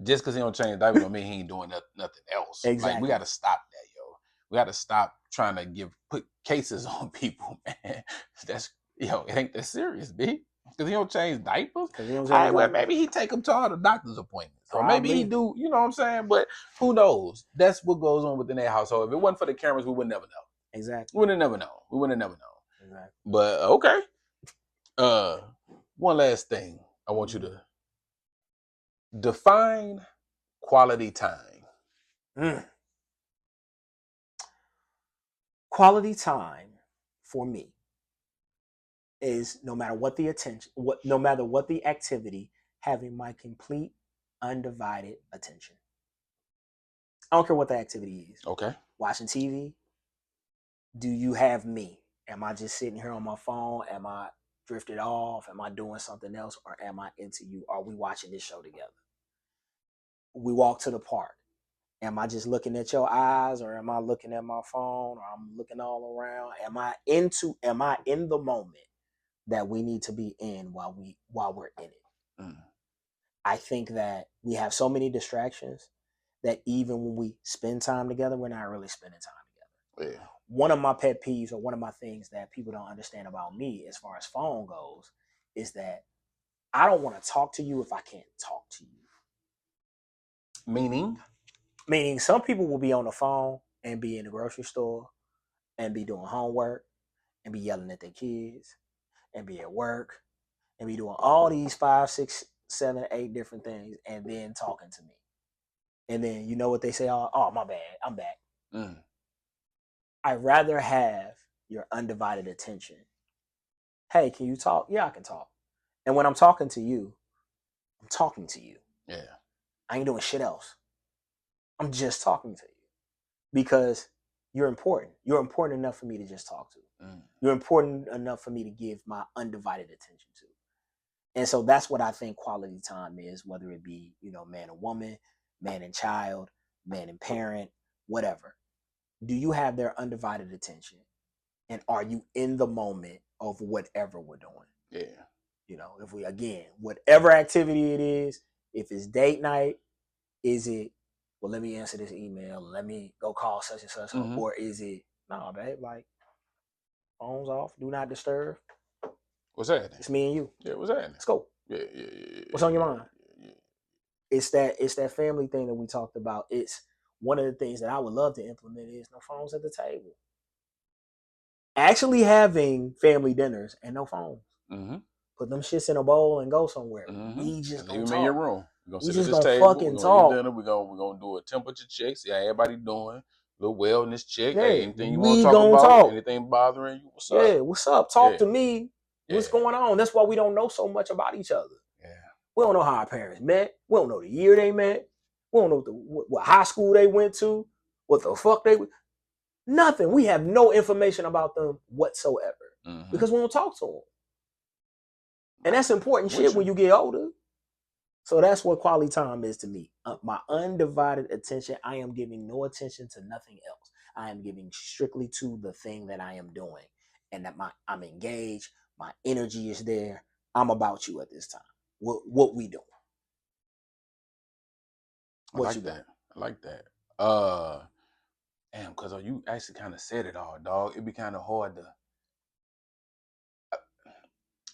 Just because he don't change diapers don't mean he ain't doing nothing else. Exactly. Like, we got to stop that, yo. We got to stop trying to put cases on people, man. It ain't that serious, B. Because he don't change diapers. Well, maybe he take them to all the doctor's appointments, or maybe he do. You know what I'm saying? But who knows? That's what goes on within their household. If it wasn't for the cameras, we would never know. Exactly. We would have never known. Exactly. But okay. One last thing, I want you to define quality time. Quality time for me is no matter what the activity, having my complete undivided attention. I don't care what the activity is. Okay. Watching TV. Do you have me? Am I just sitting here on my phone? Am I drifted off? Am I doing something else? Or am I into you? Are we watching this show together? We walk to the park. Am I just looking at your eyes, or am I looking at my phone, or I'm looking all around? Am I in the moment that we need to be in while we're in it? I think that we have so many distractions that even when we spend time together, we're not really spending time together. Yeah. One of my pet peeves, or one of my things that people don't understand about me as far as phone goes, is that I don't want to talk to you if I can't talk to you. Meaning some people will be on the phone and be in the grocery store and be doing homework and be yelling at their kids and be at work and be doing all these 5, 6, 7, 8 different things and then talking to me. And then you know what they say? Oh, my bad. I'm back. I'd rather have your undivided attention. Hey, can you talk? Yeah, I can talk. And when I'm talking to you, I'm talking to you. Yeah. I ain't doing shit else. I'm just talking to you because you're important. You're important enough for me to just talk to. You're important enough for me to give my undivided attention to. And so that's what I think quality time is, whether it be, man and woman, man and child, man and parent, whatever. Do you have their undivided attention? And are you in the moment of whatever we're doing? Yeah. If we, again, whatever activity it is, if it's date night, is it, well, let me answer this email, let me go call such and such, or is it, no, babe, like, phones off, do not disturb. What's that? It's me and you. Yeah, what's that? Let's go. Yeah. What's on your mind? It's that family thing that we talked about. It's one of the things that I would love to implement is no phones at the table. Actually having family dinners and no phones. Put them shits in a bowl and go somewhere. We just leave them in your room. We're gonna sit at this table. Fucking talk. Eat dinner. We're gonna do a temperature check. See how everybody doing. Little wellness check. Yeah, hey, anything you want to talk about? Anything bothering you? What's up? Yeah, what's up? Talk to me. What's going on? That's why we don't know so much about each other. Yeah. We don't know how our parents met. We don't know the year they met. We don't know what high school they went to. What the fuck they... Nothing. We have no information about them whatsoever. Because we don't talk to them. And that's important shit when you get older. So that's what quality time is to me. My undivided attention. I am giving no attention to nothing else. I am giving strictly to the thing that I am doing. And that I'm engaged. My energy is there. I'm about you at this time. What we doing? I like that. Damn, because you actually kind of said it all, dog. It'd be kind of hard to...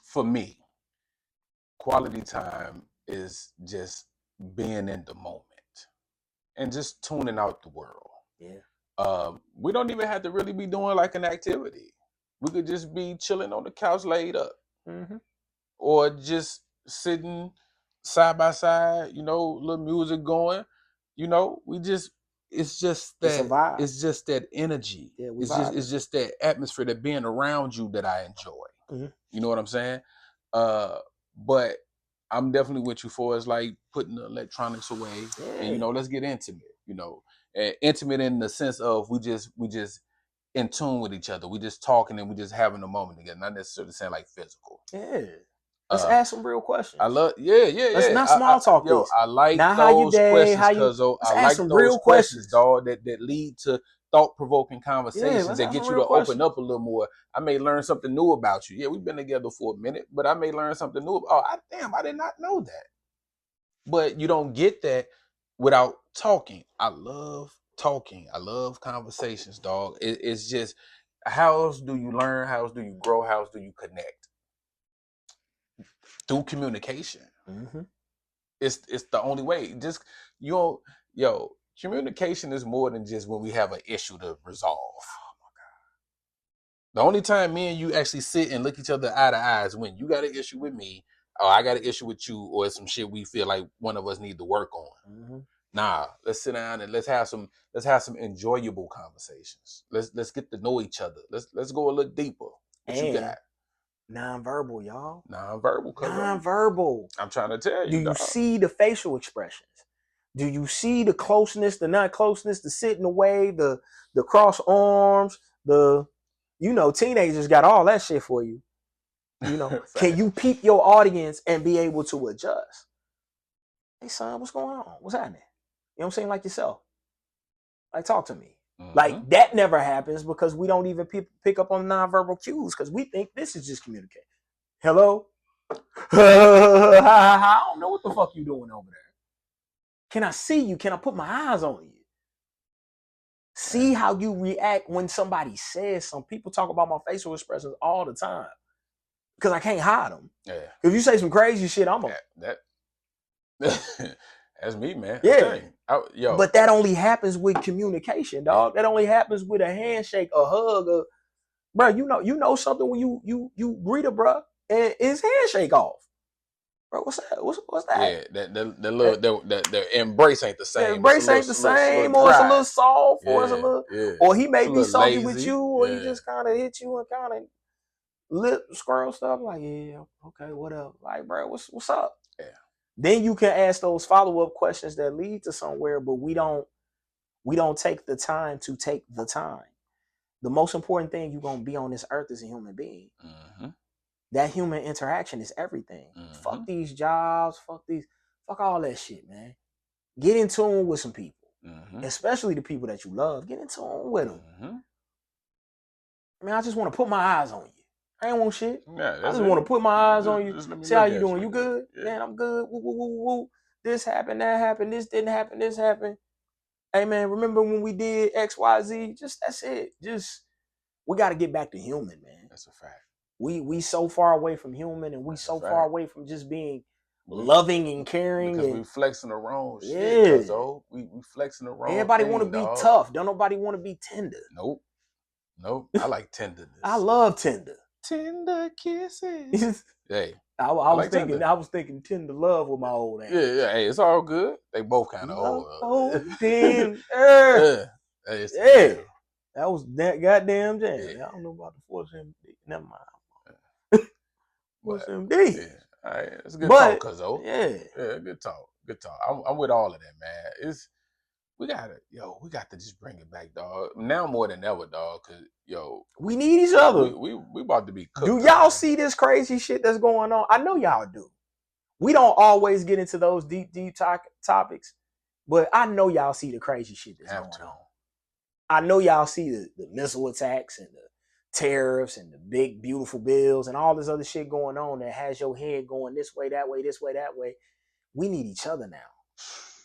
For me, quality time is just being in the moment and just tuning out the world. Yeah. We don't even have to really be doing like an activity. We could just be chilling on the couch laid up. Or just sitting side by side, little music going. It's just that it's just that energy. Yeah, it's just that atmosphere, that being around you that I enjoy. You know what I'm saying? But I'm definitely with you for it's like putting the electronics away and let's get intimate. Intimate in the sense of we just in tune with each other. We just talking and we just having a moment together. Not necessarily saying like physical. Yeah. Let's ask some real questions. I love, Let's not small talk this. I like not those questions, Cuzzo. I like those questions, dog, that lead to thought-provoking conversations that get you to open up a little more. I may learn something new about you. Yeah, we've been together for a minute, but I may learn something new. I did not know that. But you don't get that without talking. I love talking. I love conversations, dog. It's just, how else do you learn? How else do you grow? How else do you connect? Through communication. It's the only way. Just communication is more than just when we have an issue to resolve. Oh my God. The only time me and you actually sit and look each other eye to eye is when you got an issue with me, or I got an issue with you, or some shit we feel like one of us need to work on. Nah, let's sit down and let's have some enjoyable conversations. Let's get to know each other. Let's go a little deeper. What you got? Non-verbal, y'all. Non-verbal. I'm trying to tell you. Do you see the facial expressions? Do you see the closeness, the not closeness, the sitting away, the cross arms, teenagers got all that shit for you. Can you peep your audience and be able to adjust? Hey son, what's going on? What's happening? You know what I'm saying? Like yourself. Like, talk to me. Like, that never happens because we don't even pick up on nonverbal cues because we think this is just communication. Hello? I don't know what the fuck you doing over there. Can I see you? Can I put my eyes on you? See how you react when somebody says something. People talk about my facial expressions all the time because I can't hide them. Yeah. If you say some crazy shit, I'm That's me, man. Yeah. But that only happens with communication, dog. That only happens with a handshake, a hug, bro. You know something when you greet a bro and his handshake off. Bro, what's that? What's that? Yeah, the embrace ain't the same. The embrace ain't the same, or it's a little soft, or it's a little, or he may be salty with you, or he just kind of hit you and kind of lip scroll stuff like, yeah, okay, what up? Like, bro, what's up? Yeah. Then you can ask those follow-up questions that lead to somewhere, but we don't take the time to take the time. The most important thing you're gonna be on this earth is a human being. that human interaction is everything. Fuck these jobs, fuck all that shit, man. Get in tune with some people, especially the people that you love. Get in tune with them. I mean, I just want to put my eyes on you. I ain't want shit. Yeah, I just want to put my eyes on you. See how you doing? You good? Yeah. Man, I'm good. Woo, woo, woo, woo. This happened, that happened, this didn't happen, this happened. Hey man, remember when we did XYZ? Just that's it. Just we got to get back to human, man. That's a fact. We so far away from human, and we so far away from just being loving and caring. Because we flexing the wrong shit, Cuzzo. We flexing the wrong Everybody want to be tough. Don't nobody want to be tender. Nope. I like tenderness. I love tender. Tender kisses. Hey. I was thinking tender love with my old ass. Yeah. Hey, it's all good. They both kind of old. Hey. That was that goddamn jam. Yeah. I don't know about the Force MD. Never mind. Force MD. Yeah. All right. It's a good talk, Cuzzo. Yeah, good talk. I'm with all of that, man. We got to just bring it back, dog. Now more than ever, dog. Cause we need each other. We about to be cooked. Do y'all see this crazy shit that's going on? I know y'all do. We don't always get into those deep topics, but I know y'all see the crazy shit that's going on. I know y'all see the missile attacks and the tariffs and the big beautiful bills and all this other shit going on that has your head going this way, that way, this way, that way. We need each other now.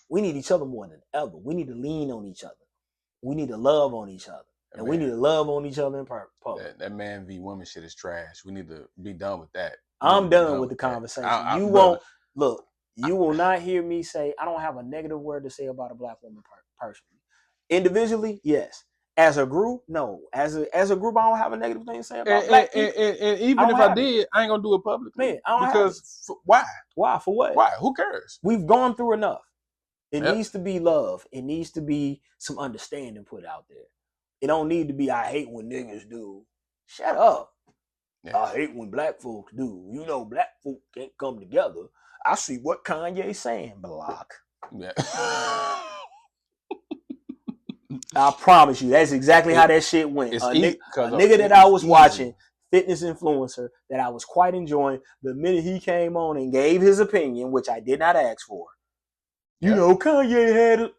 We need each other more than ever. We need to lean on each other. We need to love on each other. And we need to love on each other in public. That man v woman shit is trash. We need to be done with that. I'm done with the conversation. You will not hear me say, I don't have a negative word to say about a black woman personally. Individually, yes. As a group, no. As a group, I don't have a negative thing to say about black people. And even if I did, I ain't gonna do it publicly. Man, I don't because why? Why? For what? Why? Who cares? We've gone through enough. It needs to be love. It needs to be some understanding put out there. It don't need to be, I hate when niggas do. Shut up. Yeah. I hate when black folks do. You know, black folk can't come together. I see what Kanye's saying, block. Yeah. I promise you, that's exactly how that shit went. A nigga that I was watching, fitness influencer, that I was quite enjoying, the minute he came on and gave his opinion, which I did not ask for. You know, Kanye had it.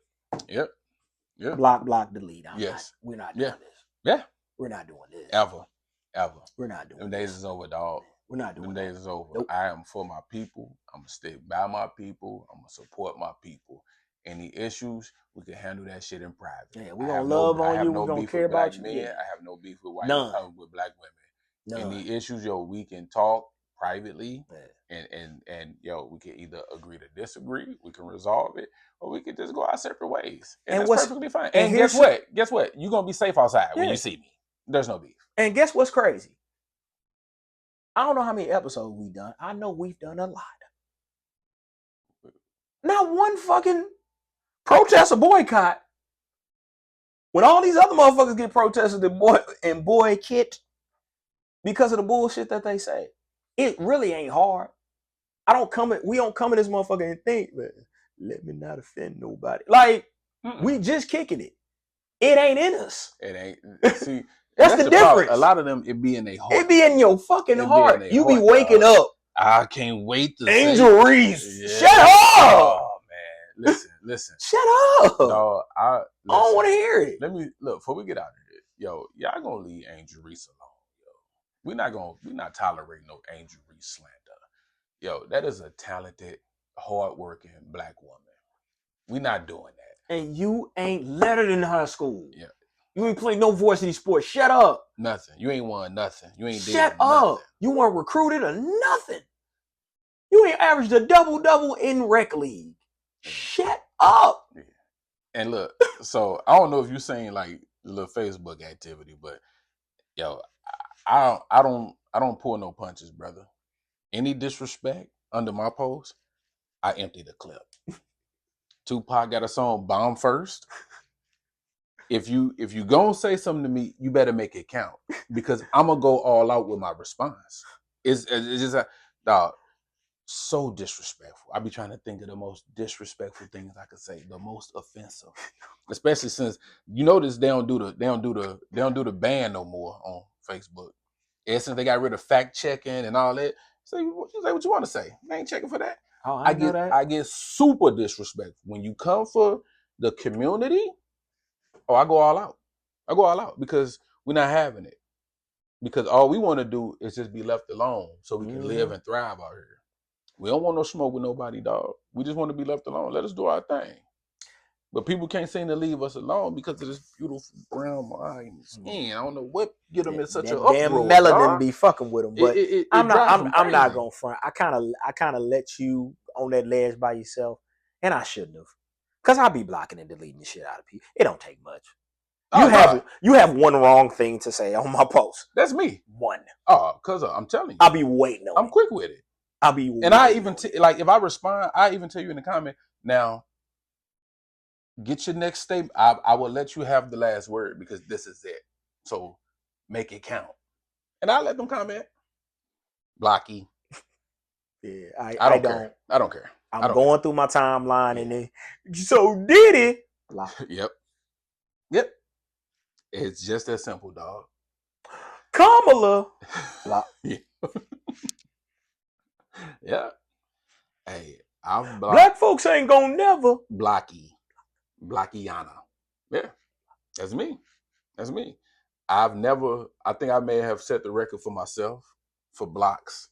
Yep. Block, delete. We're not doing this. Yeah. We're not doing this. Ever. We're not doing this. Them days is over, dog. We're not doing Them days is over. Nope. I am for my people. I'm going to stick by my people. I'm going to support my people. Any issues, we can handle that shit in private. Yeah, we're going to love on you. We're going to care about you. I have no beef with white men, with black women. Any issues, we can talk privately. Yeah. And we can either agree to disagree, we can resolve it, or we can just go our separate ways. And that's perfectly fine. And guess what? You're going to be safe outside when you see me. There's no beef. And guess what's crazy? I don't know how many episodes we've done. I know we've done a lot. Not one fucking protest or boycott. When all these other motherfuckers get protested and boycott because of the bullshit that they say. It really ain't hard. We don't come in this motherfucker and think, man, let me not offend nobody. Like, we just kicking it. It ain't in us. It ain't. See, that's the difference. Problem. A lot of them, it be in their heart. It be in your fucking heart. You be waking up. I can't wait to Angel Reese. Yeah. Shut up. Oh, man. Listen. Shut up. No, I don't want to hear it. Let me, look, before we get out of here, y'all gonna leave Angel Reese alone. We're not tolerating no Angel Reese slander. That is a talented, hardworking black woman. We're not doing that. And you ain't lettered in high school. Yeah. You ain't played no varsity sports. Shut up. Nothing. You ain't won nothing. You ain't Shut up. Nothing. You weren't recruited or nothing. You ain't averaged a double-double in rec league. Shut up. Yeah. And look, so I don't know if you're saying like little Facebook activity, but I don't pull no punches, brother. Any disrespect under my post, I empty the clip. Tupac got a song "Bomb First." If you gonna say something to me, you better make it count, because I'm gonna go all out with my response. It's just dog, so disrespectful. I be trying to think of the most disrespectful things I could say, the most offensive, especially since you notice they don't do the ban no more on Facebook. And since they got rid of fact checking and all that, say what you want to say. I ain't checking for that. Oh, I know that. I get super disrespectful when you come for the community. Oh, I go all out. I go all out because we're not having it. Because all we want to do is just be left alone so we can live and thrive out here. We don't want no smoke with nobody, dog. We just want to be left alone. Let us do our thing. But people can't seem to leave us alone because of this beautiful brown skin. I don't know what get them in such an uproar. Damn melanin be fucking with them. But I'm not gonna front. I kind of let you on that ledge by yourself, and I shouldn't have, cause I be blocking and deleting the shit out of people. It don't take much. You have one wrong thing to say on my post. That's me. One. Oh, cause I'm telling you, I'll be waiting on I'm quick with it. I'll be and I even like if I respond, I even tell you in the comment now. Get your next statement. I will let you have the last word because this is it. So make it count. And I'll let them comment. Blocky. Yeah, I don't. I don't care. I'm going through my timeline and then so Diddy. Yep. It's just that simple, dog. Kamala. Yeah. Hey, I'm black folks ain't gonna never. Blockiana. Yeah. That's me. I think I may have set the record for myself for blocks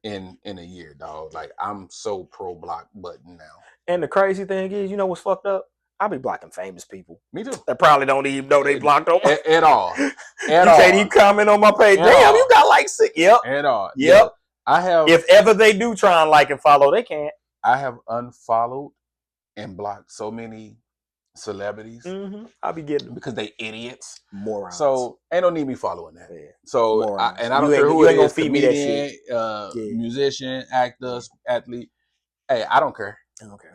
in a year, dog. Like I'm so pro block button now. And the crazy thing is, you know what's fucked up? I be blocking famous people. Me too. That probably don't even know they blocked on my at all. You can't even comment on my page. Damn, you got like 6. Yep. At all. Yep. Yeah. I have. If ever they do try and like and follow, they can't. I have unfollowed and blocked so many celebrities. I'll be getting them because they idiots, morons. So ain't no need me following that. Yeah. So I don't care who it is, comedian, musician, actor, athlete. Hey, I don't care. I don't care.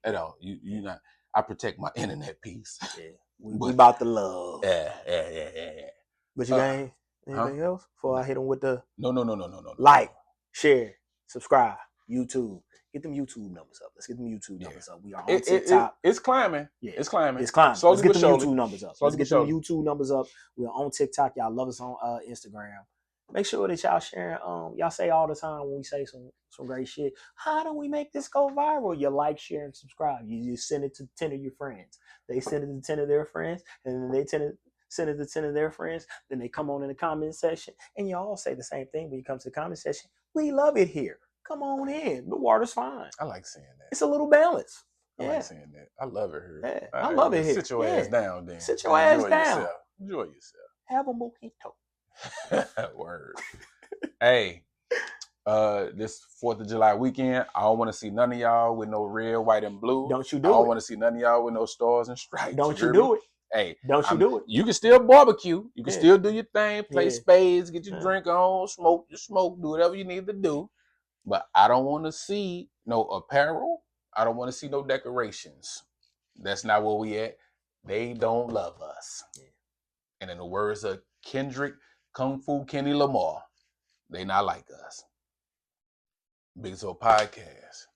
At all. You not. I protect my internet peace. Yeah. We about the love. Yeah. But you got anything else before I hit them with the no. Like, share, subscribe, YouTube. Get them YouTube numbers up. Let's get them YouTube numbers up. We are on TikTok. It's climbing. Yeah. It's climbing. Let's get them YouTube numbers up. We are on TikTok. Y'all love us on Instagram. Make sure that y'all sharing. Y'all say all the time when we say some great shit. How do we make this go viral? You like, share, and subscribe. You just send it to 10 of your friends. They send it to 10 of their friends, and then they send it to 10 of their friends. Then they come on in the comment section, and you all say the same thing when you come to the comment section. We love it here. Come on in. The water's fine. I like saying that. It's a little balance. I like saying that. I love it here. Yeah, I love it here. Sit your ass down, then. Sit your ass down. Enjoy yourself. Have a mojito. Word. Hey, this 4th of July weekend, I don't want to see none of y'all with no red, white, and blue. Don't you do it. I don't want to see none of y'all with no stars and stripes. Don't you do it. Hey, don't you do it. You can still barbecue. You can still do your thing, play spades, get your drink on, smoke, do whatever you need to do. But I don't want to see no apparel. I don't want to see no decorations. That's not where we at. They don't love us. Yeah. And in the words of Kendrick, Kung Fu Kenny Lamar, they not like us. Big Zo Podcast.